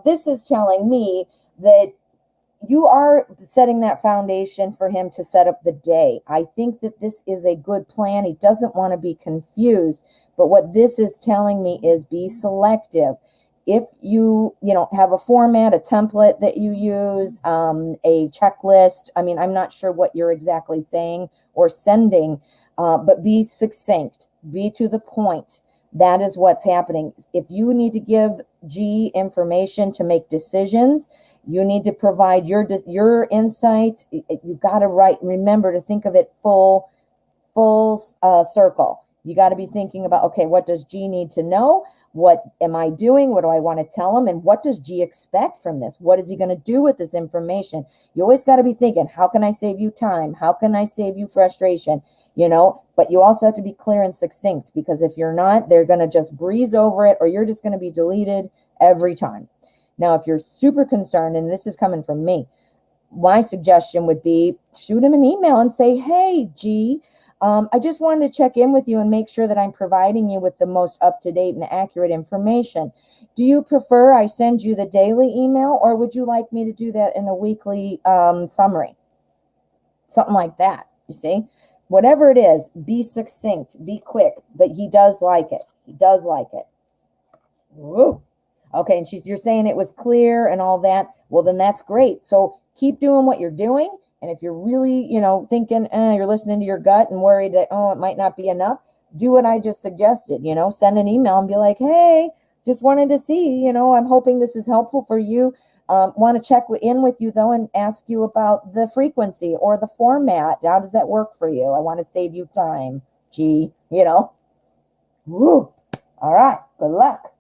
this is telling me that you are setting that foundation for him to set up the day. I think that this is a good plan. He doesn't want to be confused. But what this is telling me is be selective. If you, have a format, a template that you use, a checklist, I'm not sure what you're exactly saying or sending, but be succinct, be to the point. That is what's happening. If you need to give G information to make decisions, you need to provide your insights. You got to remember to think of it full circle. You got to be thinking about, okay, what does G need to know? What am I doing? What do I want to tell him? And what does G expect from this? What is he going to do with this information? You always got to be thinking, how can I save you time? How can I save you frustration? But you also have to be clear and succinct, because if you're not, they're going to just breeze over it, or you're just going to be deleted every time. Now, if you're super concerned, and this is coming from me, my suggestion would be shoot him an email and say, hey, G, I just wanted to check in with you and make sure that I'm providing you with the most up-to-date and accurate information. Do you prefer I send you the daily email, or would you like me to do that in a weekly summary? Something like that, you see? Whatever it is, be succinct, be quick, but he does like it. He does like it. Woo. Okay, and you're saying it was clear and all that. Well, then that's great. So keep doing what you're doing. And if you're really, thinking, you're listening to your gut and worried that, it might not be enough, do what I just suggested, send an email and be like, hey, just wanted to see, I'm hoping this is helpful for you. Want to check in with you, though, and ask you about the frequency or the format. How does that work for you? I want to save you time, G, Woo. All right, good luck.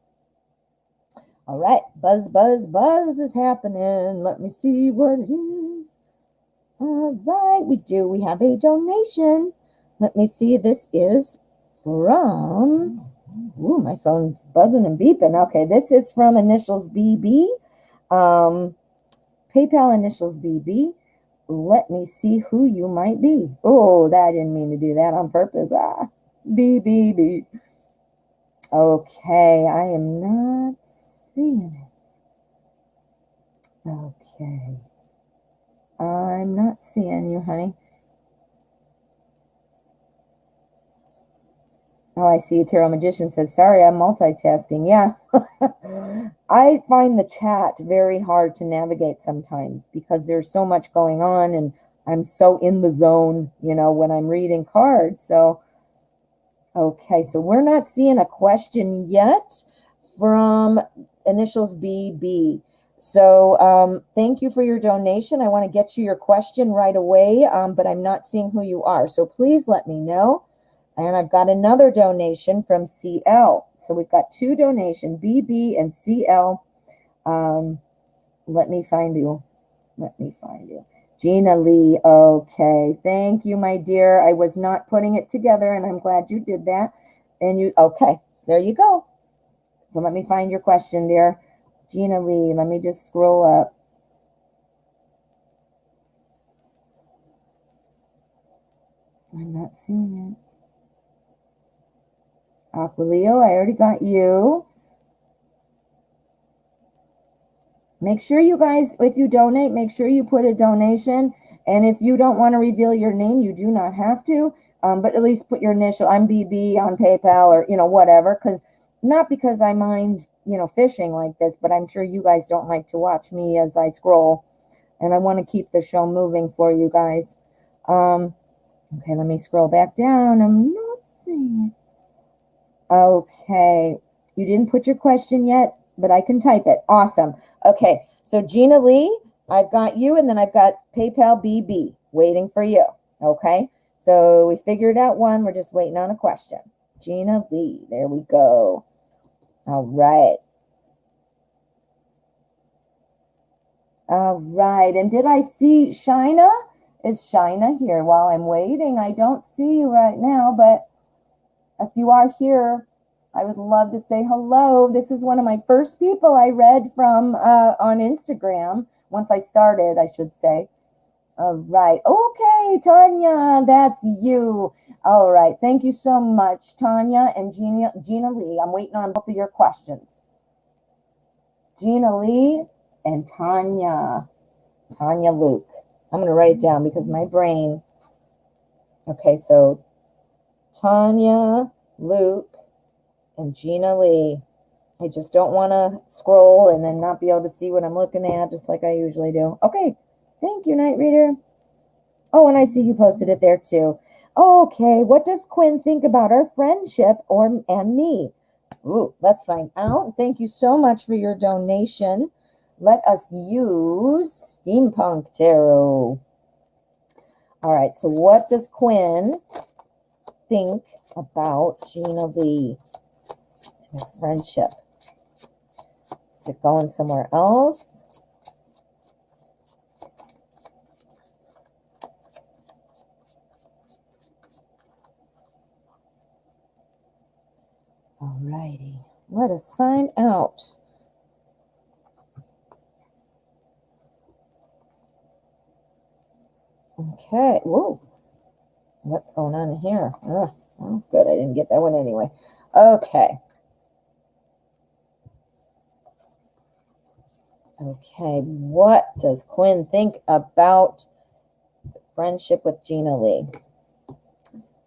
All right, buzz, buzz, buzz is happening. Let me see what it is. All right, we have a donation. Let me see, this is from, my phone's buzzing and beeping. Okay, this is from Initials BB. PayPal Initials BB. Let me see who you might be. Oh, I didn't mean to do that on purpose. BBB. Okay, I am not seeing it. Okay. I'm not seeing you, honey. Oh, I see. Tarot Magician says, sorry, I'm multitasking. Yeah. I find the chat very hard to navigate sometimes because there's so much going on and I'm so in the zone, when I'm reading cards. So, okay. So we're not seeing a question yet from Initials BB. So thank you for your donation. I want to get you your question right away, but I'm not seeing who you are. So please let me know. And I've got another donation from CL. So we've got two donations, BB and CL. Let me find you. Gina Lee. Okay. Thank you, my dear. I was not putting it together, and I'm glad you did that. And okay. There you go. So let me find your question, dear. Gina Lee. Let me just scroll up. I'm not seeing it. Aquileo, I already got you. Make sure you guys, if you donate, make sure you put a donation. And if you don't want to reveal your name, you do not have to. But at least put your initial. I'm BB on PayPal or, whatever. Not because I mind, fishing like this, but I'm sure you guys don't like to watch me as I scroll. And I want to keep the show moving for you guys. Okay, let me scroll back down. I'm not seeing it. Okay. You didn't put your question yet, but I can type it. Awesome. Okay. So Gina Lee, I've got you, and then I've got PayPal BB waiting for you. Okay. So we figured out one. We're just waiting on a question. Gina Lee. There we go. All right. All right. And did I see Shina? Is Shina here while I'm waiting? I don't see you right now, but if you are here, I would love to say hello. This is one of my first people I read from on Instagram. Once I started, I should say. All right. Okay, Tanya, that's you. All right. Thank you so much, Tanya and Gina Lee. I'm waiting on both of your questions. Gina Lee and Tanya Luke. I'm going to write it down because my brain. Okay, so Tanya, Luke, and Gina Lee. I just don't want to scroll and then not be able to see what I'm looking at, just like I usually do. Okay, thank you, Night Reader. Oh, and I see you posted it there too. Okay, what does Quinn think about our friendship and me? Ooh, let's find out. Thank you so much for your donation. Let us use Steampunk Tarot. All right, so what does Quinn think about Gina Lee and friendship? Is it going somewhere else? All righty, let us find out. Okay, whoa. What's going on here? Oh, good, I didn't get that one anyway. Okay. Okay, what does Quinn think about friendship with Gina Lee?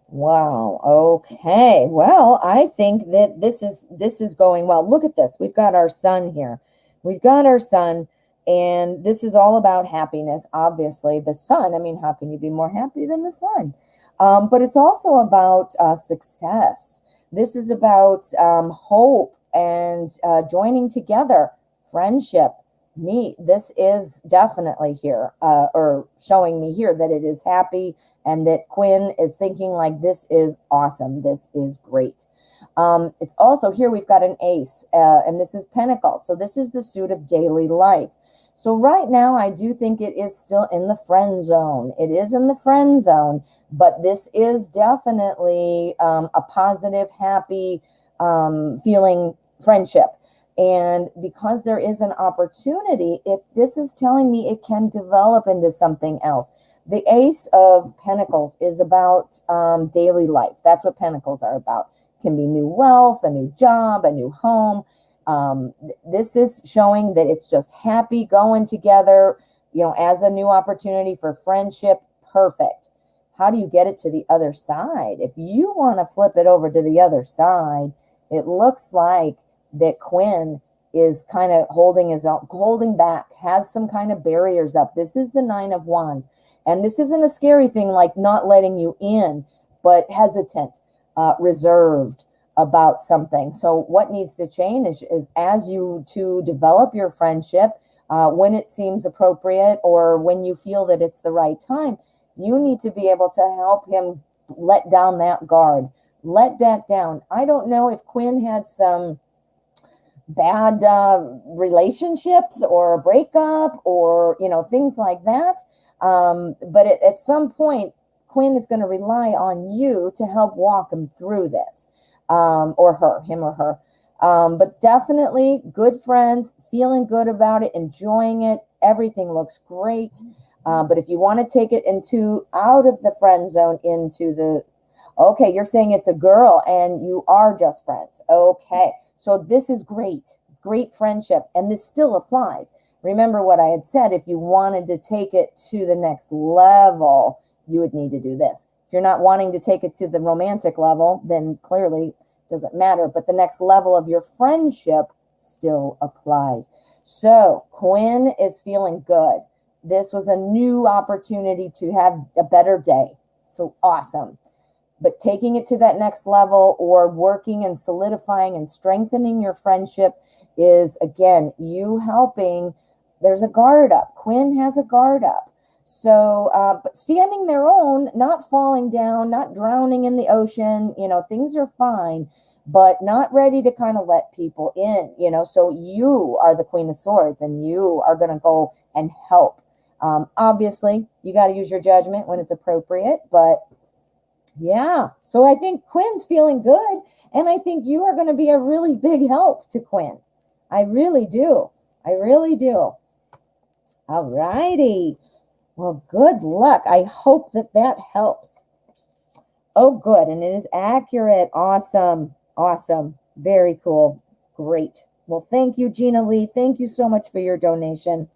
Wow. Okay. Well, I think that this is going well. Look at this. We've got our sun here. We've got our sun, and this is all about happiness. Obviously, the sun. I mean, how can you be more happy than the sun? But it's also about success. This is about hope and joining together, friendship. This is definitely here, or showing me here that it is happy, and that Quinn is thinking like, this is awesome. This is great. It's also here we've got an ace, and this is Pentacles. So this is the suit of daily life. So right now, I do think it is still in the friend zone. It is in the friend zone, but this is definitely a positive, happy feeling friendship. And because there is an opportunity, this is telling me it can develop into something else. The Ace of Pentacles is about daily life. That's what Pentacles are about. It can be new wealth, a new job, a new home. This is showing that it's just happy going together, as a new opportunity for friendship. Perfect. How do you get it to the other side? If you want to flip it over to the other side, it looks like that Quinn is kind of holding back, has some kind of barriers up. This is the Nine of Wands. And this isn't a scary thing like not letting you in, but hesitant, reserved about something. So what needs to change is as you two develop your friendship, when it seems appropriate or when you feel that it's the right time, you need to be able to help him let down that guard. Let that down. I don't know if Quinn had some bad relationships or a breakup or things like that, but at some point Quinn is going to rely on you to help walk him through this, or him or her, but definitely good friends, feeling good about it, enjoying it. Everything looks great, but if you want to take it out of the friend zone into the, okay, you're saying it's a girl and you are just friends. Okay. So this is great friendship, and this still applies. remember what I had said, if you wanted to take it to the next level, you would need to do this. If you're not wanting to take it to the romantic level, then clearly it doesn't matter. But the next level of your friendship still applies. So Quinn is feeling good. This was a new opportunity to have a better day. So awesome. But taking it to that next level or working and solidifying and strengthening your friendship is, again, you helping. There's a guard up. Quinn has a guard up. So, but standing their own, not falling down, not drowning in the ocean, things are fine, but not ready to kind of let people in, so you are the Queen of Swords and you are going to go and help. Obviously, you got to use your judgment when it's appropriate, but yeah. So I think Quinn's feeling good, and I think you are going to be a really big help to Quinn. I really do. I really do. All righty. Well, good luck. I hope that helps. Oh, good. And it is accurate. Awesome. Awesome. Very cool. Great. Well, thank you, Gina Lee. Thank you so much for your donation.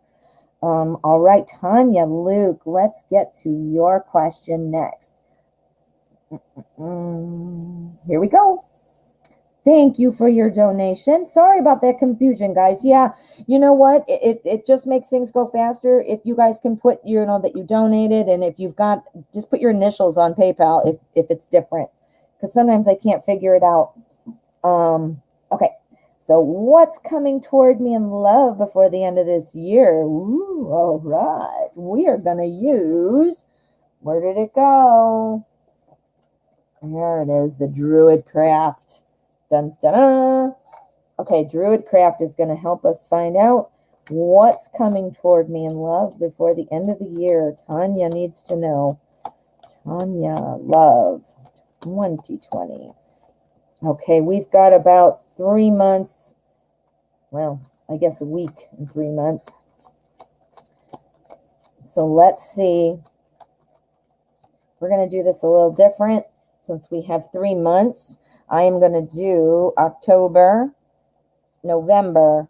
All right, Tanya, Luke, let's get to your question next. Here we go. Thank you for your donation. Sorry about that confusion, guys. Yeah, you know what? It just makes things go faster if you guys can put, that you donated, and if you've got, just put your initials on PayPal if it's different, because sometimes I can't figure it out. Okay, so what's coming toward me in love before the end of this year? Ooh, all right. We are going to use, where did it go? There it is, the Druid Craft. Dun, dun, dun. Okay, Druid Craft is going to help us find out what's coming toward me in love before the end of the year. Tanya needs to know. Tanya, love, 2020. Okay, we've got about 3 months. Well, I guess a week and 3 months. So let's see. We're going to do this a little different since we have 3 months. I am going to do October, November,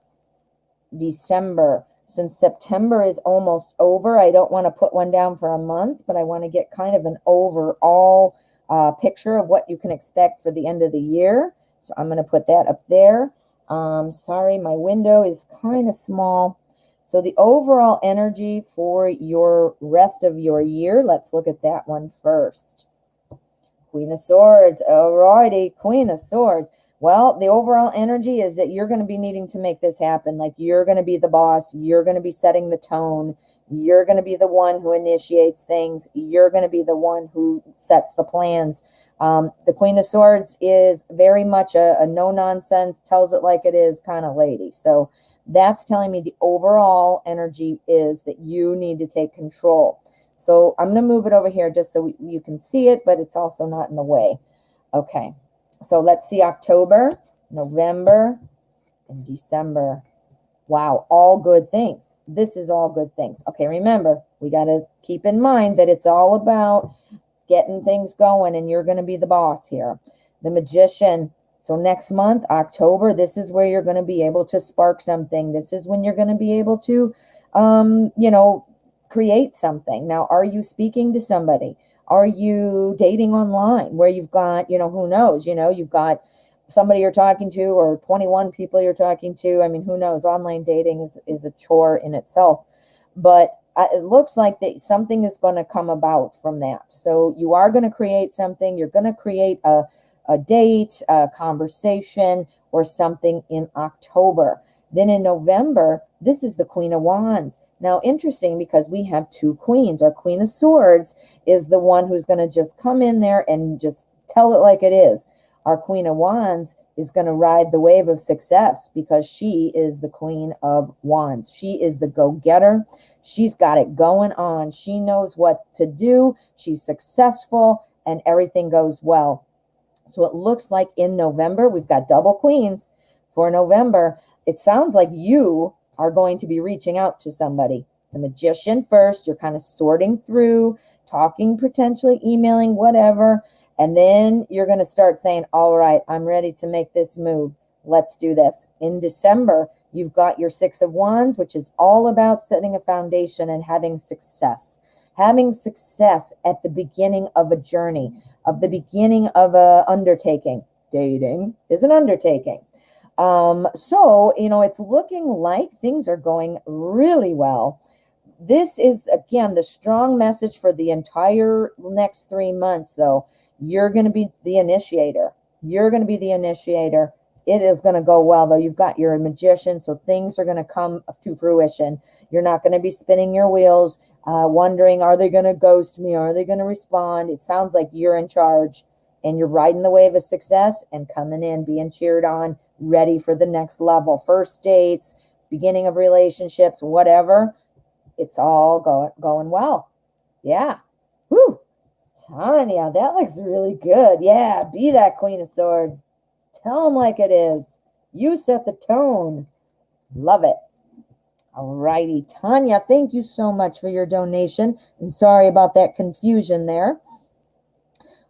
December. Since September is almost over, I don't want to put one down for a month, but I want to get kind of an overall picture of what you can expect for the end of the year. So I'm going to put that up there. Sorry, my window is kind of small. So the overall energy for your rest of your year, let's look at that one first. Queen of Swords. Alrighty, Queen of Swords. Well, the overall energy is that you're going to be needing to make this happen. Like, you're going to be the boss. You're going to be setting the tone. You're going to be the one who initiates things. You're going to be the one who sets the plans. The Queen of Swords is very much a no-nonsense, tells it like it is kind of lady. So that's telling me the overall energy is that you need to take control. So I'm going to move it over here just so you can see it, but it's also not in the way. Okay, so let's see October, November, and December. Wow, all good things. This is all good things. Okay, remember, we got to keep in mind that it's all about getting things going, and you're going to be the boss here. The Magician. So next month, October, this is where you're going to be able to spark something. This is when you're going to be able to, create something. Now, are you speaking to somebody? Are you dating online where you've got, who knows, you've got somebody you're talking to or 21 people you're talking to. I mean, who knows? Online dating is a chore in itself. But it looks like that something is going to come about from that. So you are going to create something. You're going to create a date, a conversation, or something in October. Then in November, this is the Queen of Wands. Now, interesting, because we have two queens. Our Queen of Swords is the one who's going to just come in there and just tell it like it is. Our Queen of Wands is going to ride the wave of success because she is the Queen of Wands. She is the go-getter. She's got it going on. She knows what to do. She's successful, and everything goes well. So it looks like in November, we've got double queens for November. It sounds like you are going to be reaching out to somebody. The Magician first, you're kind of sorting through, talking, potentially emailing, whatever. And then you're going to start saying, all right, I'm ready to make this move. Let's do this. In December, You've got your Six of Wands, which is all about setting a foundation and having success. Having success at the beginning of a journey, of the beginning of a undertaking. Dating is an undertaking. So, it's looking like things are going really well. This is, again, the strong message for the entire next 3 months, though. You're going to be the initiator. You're going to be the initiator. It is going to go well, though. You've got your magician, so things are going to come to fruition. You're not going to be spinning your wheels, wondering, are they going to ghost me? Are they going to respond? It sounds like you're in charge, and you're riding the wave of success and coming in, being cheered on, ready for the next level. First dates, beginning of relationships, whatever. It's all going well. Yeah. Whew. Tanya, that looks really good. Yeah, be that Queen of Swords. Tell them like it is. You set the tone. Love it. All righty. Tanya, thank you so much for your donation. And sorry about that confusion there.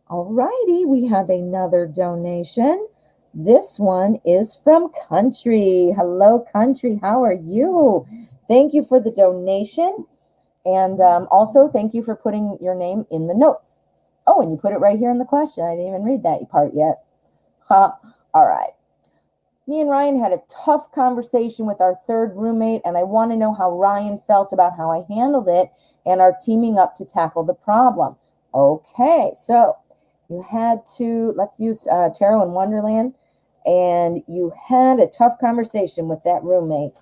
All righty. We have another donation. This one is from Country. Hello, Country. How are you? Thank you for the donation. And also, thank you for putting your name in the notes. Oh, and you put it right here in the question. I didn't even read that part yet. All right. Me and Ryan had a tough conversation with our third roommate, and I want to know how Ryan felt about how I handled it and our teaming up to tackle the problem. Okay, so you had to, let's use Tarot in Wonderland, and you had a tough conversation with that roommate.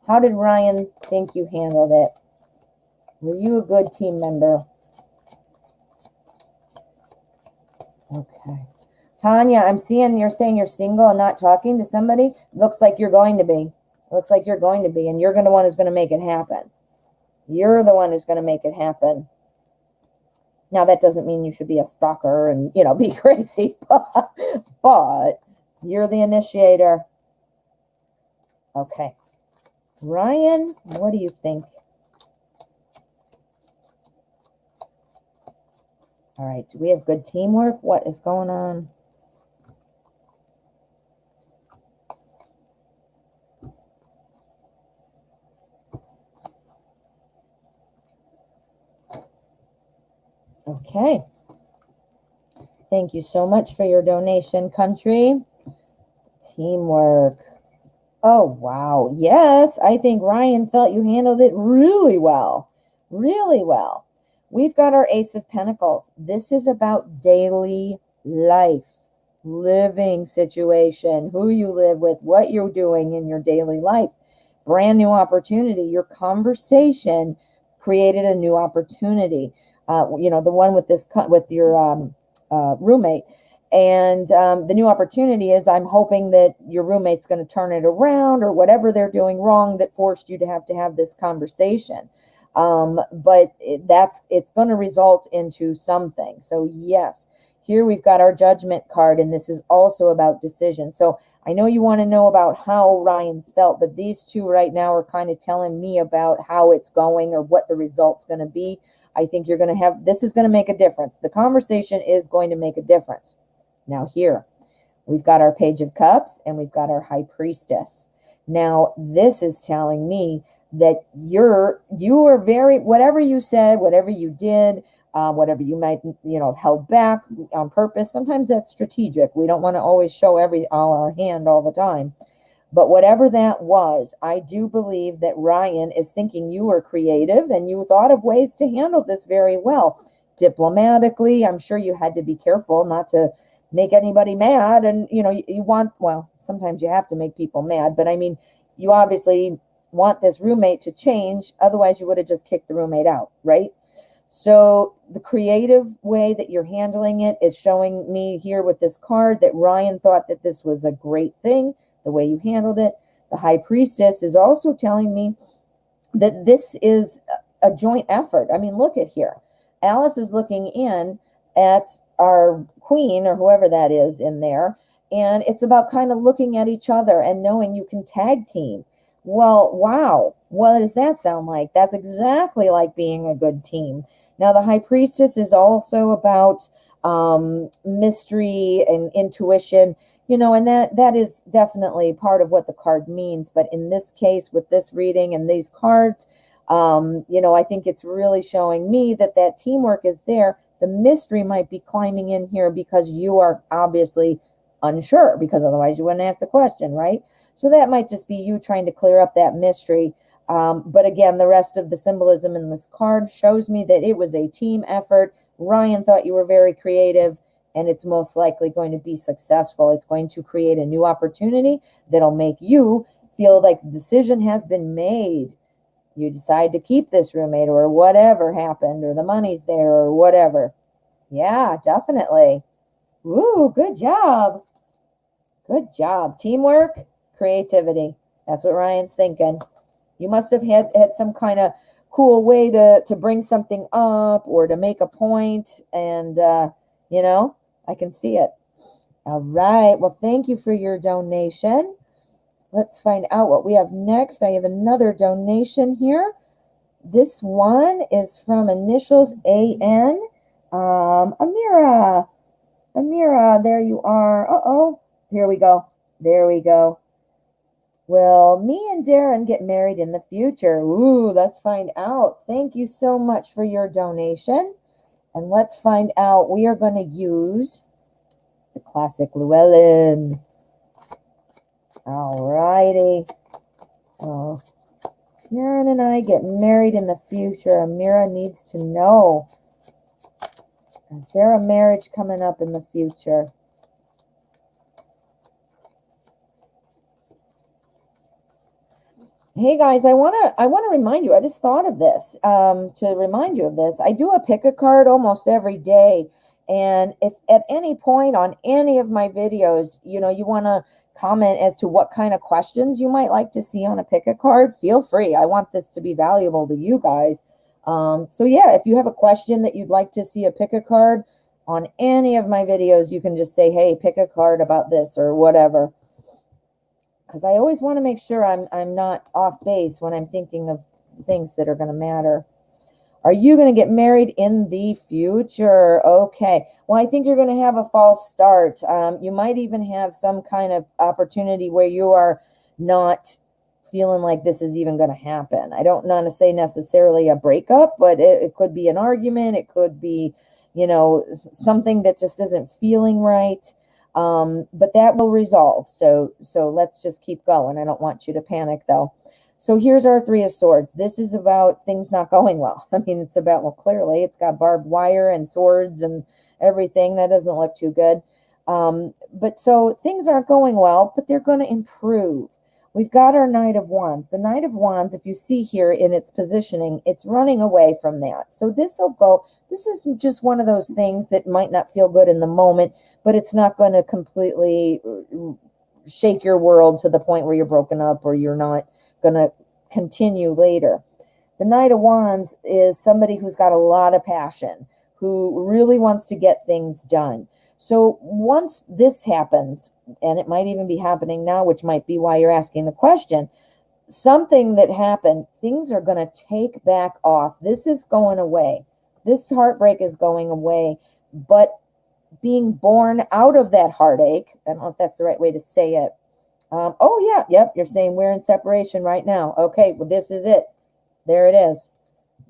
How did Ryan think you handled it? Were you a good team member? Okay. Tanya, I'm seeing you're saying you're single and not talking to somebody. Looks like you're going to be. Looks like you're going to be, and you're the one who's going to make it happen. You're the one who's going to make it happen. Now, that doesn't mean you should be a stalker and, be crazy, but you're the initiator. Okay. Ryan, what do you think? All right. Do we have good teamwork? What is going on? Okay. Thank you so much for your donation, Country. Teamwork. Oh, wow. Yes, I think Ryan felt you handled it really well. Really well. We've got our Ace of Pentacles. This is about daily life, living situation, who you live with, what you're doing in your daily life. Brand new opportunity. Your conversation created a new opportunity. The one with your roommate. And the new opportunity is, I'm hoping that your roommate's going to turn it around, or whatever they're doing wrong that forced you to have this conversation. But it's going to result into something. So yes, here we've got our Judgment card, and this is also about decision. So I know you want to know about how Ryan felt, but these two right now are kind of telling me about how it's going or what the result's going to be. I think you're going to this is going to make a difference. The conversation is going to make a difference. Now here, we've got our Page of Cups and we've got our High Priestess. Now, this is telling me that you are very, whatever you said, whatever you did, whatever you might, have held back on purpose. Sometimes that's strategic. We don't want to always show all our hand all the time. But whatever that was, I do believe that Ryan is thinking you were creative and you thought of ways to handle this very well. Diplomatically, I'm sure you had to be careful not to make anybody mad. And, sometimes you have to make people mad. But, you obviously want this roommate to change. Otherwise, you would have just kicked the roommate out, right? So the creative way that you're handling it is showing me here with this card that Ryan thought that this was a great thing, the way you handled it. The High Priestess is also telling me that this is a joint effort. Look at here. Alice is looking in at our queen, or whoever that is in there, and it's about kind of looking at each other and knowing you can tag team. Well, wow. What does that sound like? That's exactly like being a good team. Now, the High Priestess is also about mystery and intuition, and that is definitely part of what the card means. But in this case, with this reading and these cards, I think it's really showing me that teamwork is there. The mystery might be climbing in here because you are obviously unsure, because otherwise you wouldn't ask the question, right? So that might just be you trying to clear up that mystery. But again, the rest of the symbolism in this card shows me that it was a team effort. Ryan thought you were very creative, and it's most likely going to be successful. It's going to create a new opportunity that'll make you feel like the decision has been made. You decide to keep this roommate, or whatever happened, or the money's there, or whatever. Yeah, definitely. Woo, good job. Good job. Teamwork, creativity. That's what Ryan's thinking. You must have had some kind of cool way to bring something up or to make a point. And, I can see it. All right. Well, thank you for your donation. Let's find out what we have next. I have another donation here. This one is from initials AN. Amira. Amira, there you are. Uh-oh. Here we go. There we go. Will me and Darren get married in the future? Ooh, let's find out. Thank you so much for your donation. And let's find out. We are going to use the classic Llewellyn. All righty. Oh, Darren and I get married in the future. Amira needs to know. Is there a marriage coming up in the future? Hey guys, I wanna remind you. I just thought of this. To remind you of this, I do a pick a card almost every day, and if at any point on any of my videos, you want to comment as to what kind of questions you might like to see on a pick a card, feel free. I want this to be valuable to you guys. So yeah, if you have a question that you'd like to see a pick a card on any of my videos, you can just say, hey, pick a card about this or whatever. Because I always want to make sure I'm not off base when I'm thinking of things that are going to matter. Are you going to get married in the future? Okay. Well, I think you're going to have a false start. You might even have some kind of opportunity where you are not feeling like this is even going to happen. I don't want to say necessarily a breakup, but it could be an argument. It could be, something that just isn't feeling right. But that will resolve. So let's just keep going. I don't want you to panic though. So here's our Three of Swords. This is about things not going well. I mean, it's about, well, clearly it's got barbed wire and swords and everything. That doesn't look too good. But so things aren't going well, but they're going to improve. We've got our Knight of Wands. The Knight of Wands, if you see here in its positioning, it's running away from that. So this will go, this is just one of those things that might not feel good in the moment, but it's not going to completely shake your world to the point where you're broken up or you're not going to continue later. The Knight of Wands is somebody who's got a lot of passion, who really wants to get things done. So once this happens, and it might even be happening now, which might be why you're asking the question, something that happened, things are going to take back off. This is going away. This heartbreak is going away, but being born out of that heartache, I don't know if that's the right way to say it. Oh, yeah, yep, you're saying we're in separation right now. Okay, well, this is it. There it is.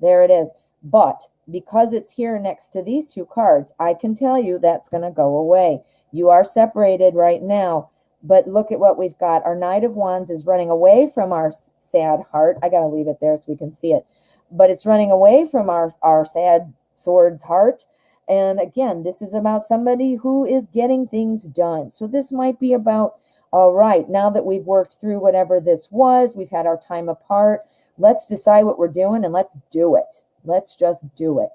There it is. But because it's here next to these two cards, I can tell you that's going to go away. You are separated right now, but look at what we've got. Our Knight of Wands is running away from our sad heart. I got to leave it there so we can see it. But it's running away from our sad sword's heart. And again, this is about somebody who is getting things done. So this might be about, all right, now that we've worked through whatever this was, we've had our time apart, let's decide what we're doing and let's do it. Let's just do it.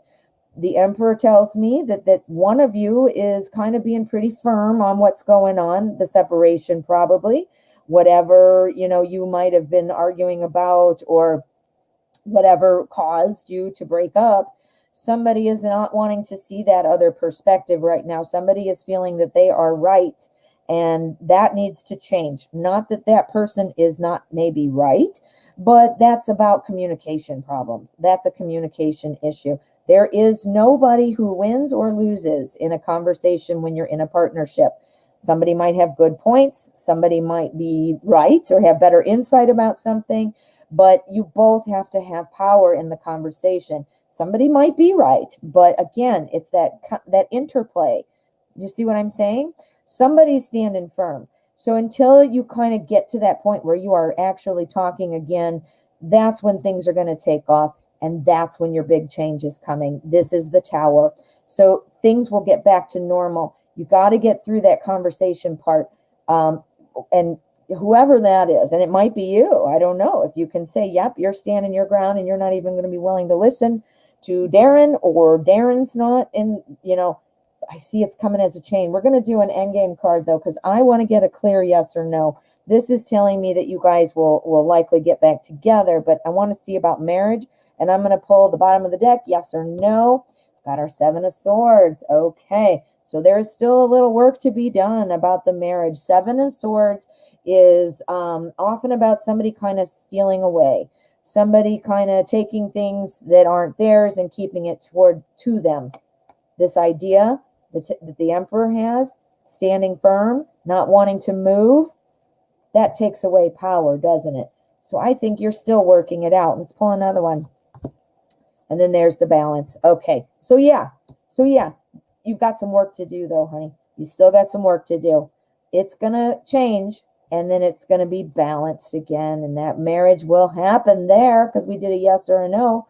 The Emperor tells me that one of you is kind of being pretty firm on what's going on, the separation probably, whatever, you might have been arguing about or whatever caused you to break up. Somebody is not wanting to see that other perspective right now. Somebody is feeling that they are right, and that needs to change. Not that that person is not maybe right, but that's about communication problems. That's a communication issue. There is nobody who wins or loses in a conversation when you're in a partnership. Somebody might have good points. Somebody might be right or have better insight about something, but you both have to have power in the conversation. Somebody might be right, but again, it's that interplay. You see what I'm saying? Somebody's standing firm. So until you kind of get to that point where you are actually talking again, that's when things are going to take off. And that's when your big change is coming. This is the Tower. So things will get back to normal. You got to get through that conversation part. And whoever that is, and it might be you, I don't know. If you can say, yep, you're standing your ground and you're not even going to be willing to listen to Darren, or Darren's not, and I see it's coming as a chain. We're going to do an endgame card though, because I want to get a clear yes or no. This is telling me that you guys will likely get back together, but I want to see about marriage, and I'm going to pull the bottom of the deck, yes or no. Got our 7 of Swords. Okay, so there's still a little work to be done about the marriage. 7 of Swords is often about somebody kind of stealing away, somebody kind of taking things that aren't theirs and keeping it to them. This idea that the Emperor has, standing firm, not wanting to move, that takes away power, doesn't it? So I think you're still working it out. Let's pull another one. And then there's the Balance. Okay, so yeah, you've got some work to do though, honey. You still got some work to do. It's going to change, and then it's going to be balanced again, and that marriage will happen there because we did a yes or a no.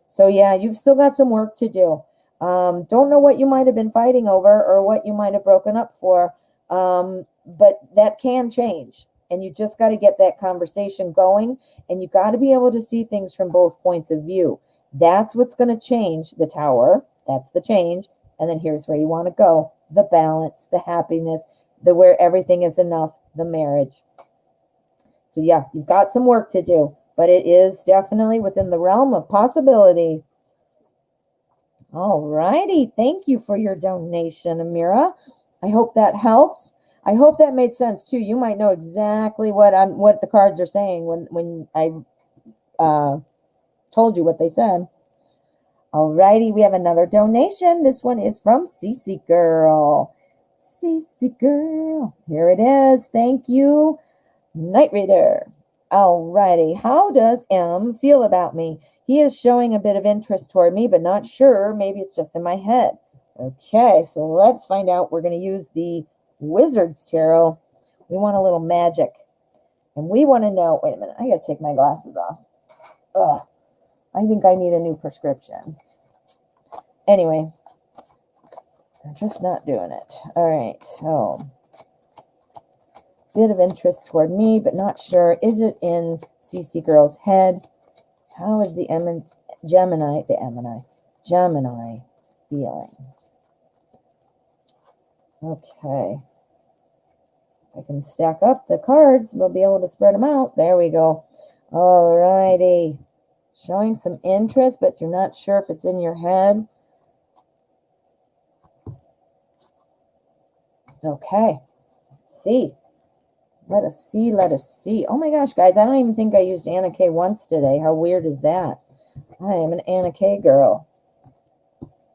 So yeah, you've still got some work to do. Don't know what you might have been fighting over or what you might have broken up for, but that can change. And you just got to get that conversation going, and you got to be able to see things from both points of view. That's what's going to change the Tower. That's the change. And then here's where you want to go. The balance, the happiness, the where everything is enough, the marriage. So yeah, you've got some work to do, but it is definitely within the realm of possibility. All righty. Thank you for your donation, Amira. I hope that helps. I hope that made sense too. You might know exactly what the cards are saying when I told you what they said. Alrighty, we have another donation. This one is from Cece Girl. Cece Girl, here it is. Thank you, Night Reader. Alrighty, how does M feel about me? He is showing a bit of interest toward me, but not sure. Maybe it's just in my head. Okay, so let's find out. We're going to use the Wizard's Tarot. We want a little magic. And we want to know, wait a minute, I got to take my glasses off. Ugh, I think I need a new prescription. Anyway, I'm just not doing it. All right, so bit of interest toward me, but not sure. Is it in CC Girl's head? How is the Gemini feeling? Okay. I can stack up the cards. We'll be able to spread them out. There we go. All righty. Showing some interest, but you're not sure if it's in your head. Okay. Let's see. Let us see. Let us see. Oh my gosh, guys. I don't even think I used Anna K once today. How weird is that? I am an Anna K girl.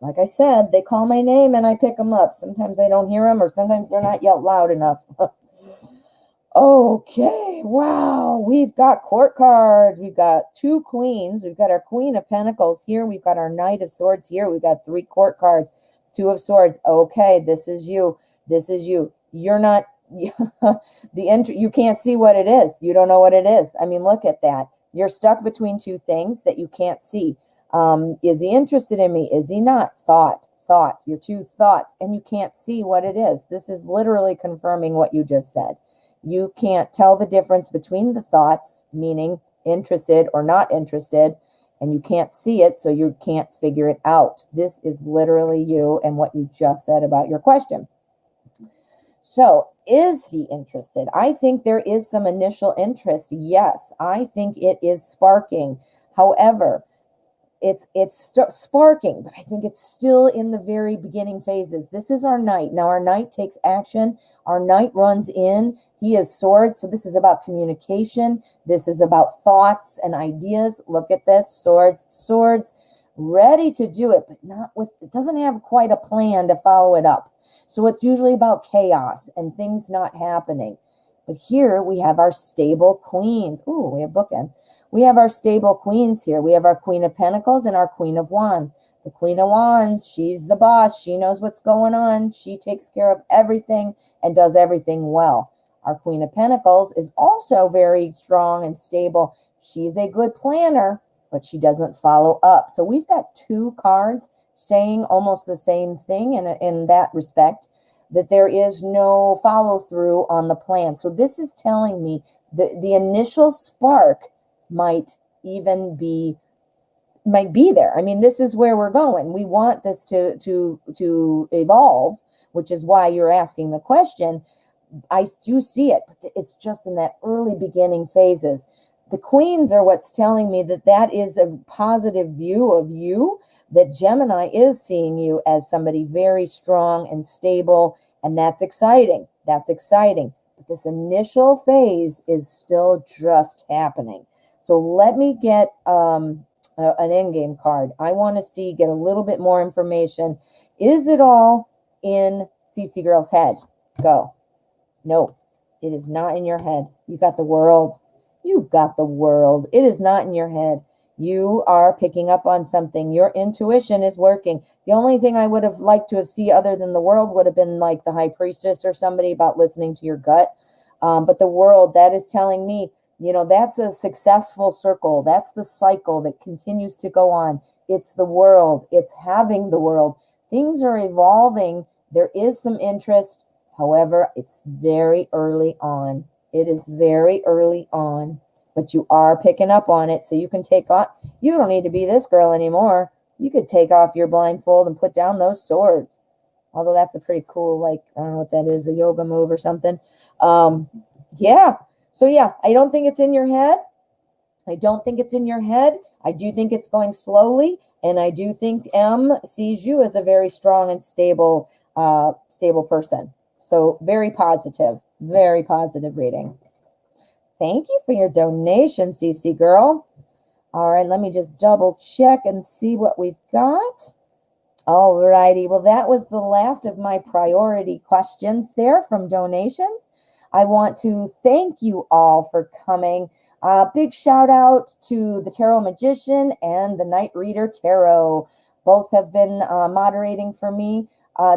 Like I said, they call my name and I pick them up. Sometimes I don't hear them, or sometimes they're not yelled loud enough. Okay, wow. We've got court cards. We've got 2 queens. We've got our Queen of Pentacles here. We've got our Knight of Swords here. We've got 3 court cards, 2 of Swords. Okay, this is you. This is you. You're not, you can't see what it is. You don't know what it is. I mean, look at that. You're stuck between 2 things that you can't see. Is he interested in me? Is he not? Thought, your 2 thoughts, and you can't see what it is. This is literally confirming what you just said. You can't tell the difference between the thoughts, meaning interested or not interested, and you can't see it, so you can't figure it out. This is literally you and what you just said about your question. So, is he interested? I think there is some initial interest. Yes, I think it is sparking. However, it's sparking, but I think it's still in the very beginning phases. This is our Knight. Now, our Knight takes action. Our Knight runs in. He is Swords, so this is about communication. This is about thoughts and ideas. Look at this, Swords. ready to do it, but not with, it doesn't have quite a plan to follow it up. So it's usually about chaos and things not happening. But here we have our stable queens. Ooh, we have bookends. We have our stable queens here. We have our Queen of Pentacles and our Queen of Wands. The Queen of Wands, she's the boss. She knows what's going on. She takes care of everything and does everything well. Our Queen of Pentacles is also very strong and stable. She's a good planner, but she doesn't follow up. So we've got two cards saying almost the same thing in that respect, that there is no follow through on the plan. So this is telling me that the initial spark might be there. I mean, this is where we're going. We want this to evolve, which is why you're asking the question. I do see it, but it's just in that early beginning phases. The queens are what's telling me that is a positive view of you, that Gemini is seeing you as somebody very strong and stable, and that's exciting. That's exciting. But this initial phase is still just happening. So let me get an endgame card. I want to get a little bit more information. Is it all in CC Girl's head? Go. No, it is not in your head. You got the world. You've got the world. It is not in your head. You are picking up on something. Your intuition is working. The only thing I would have liked to have seen other than the world would have been like the High Priestess or somebody about listening to your gut. But the world, that is telling me, that's a successful circle. That's the cycle that continues to go on. It's the world. It's having the world. Things are evolving. There is some interest. However, it's very early on. It is very early on, but you are picking up on it. So you can take off. You don't need to be this girl anymore. You could take off your blindfold and put down those swords. Although that's a pretty cool, like, I don't know what that is, a yoga move or something. Yeah. So yeah, I don't think it's in your head. I don't think it's in your head. I do think it's going slowly. And I do think M sees you as a very strong and stable person. So very positive reading. Thank you for your donation, CC Girl. All right, let me just double check and see what we've got. All righty. Well, that was the last of my priority questions there from donations. I want to thank you all for coming. Big shout out to the Tarot Magician and the Night Reader Tarot. Both have been moderating for me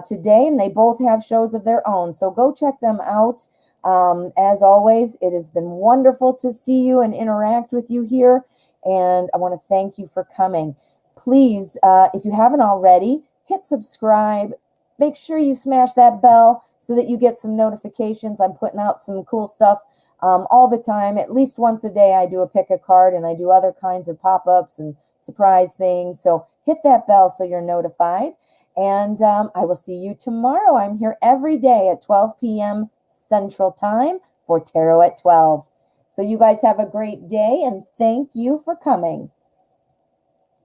today, and they both have shows of their own. So go check them out. As always, it has been wonderful to see you and interact with you here. And I want to thank you for coming. Please, if you haven't already, hit subscribe. Make sure you smash that bell so that you get some notifications. I'm putting out some cool stuff all the time. At least once a day, I do a pick a card, and I do other kinds of pop-ups and surprise things. So hit that bell so you're notified. And I will see you tomorrow. I'm here every day at 12 p.m. Central Time for Tarot at 12. So you guys have a great day, and thank you for coming.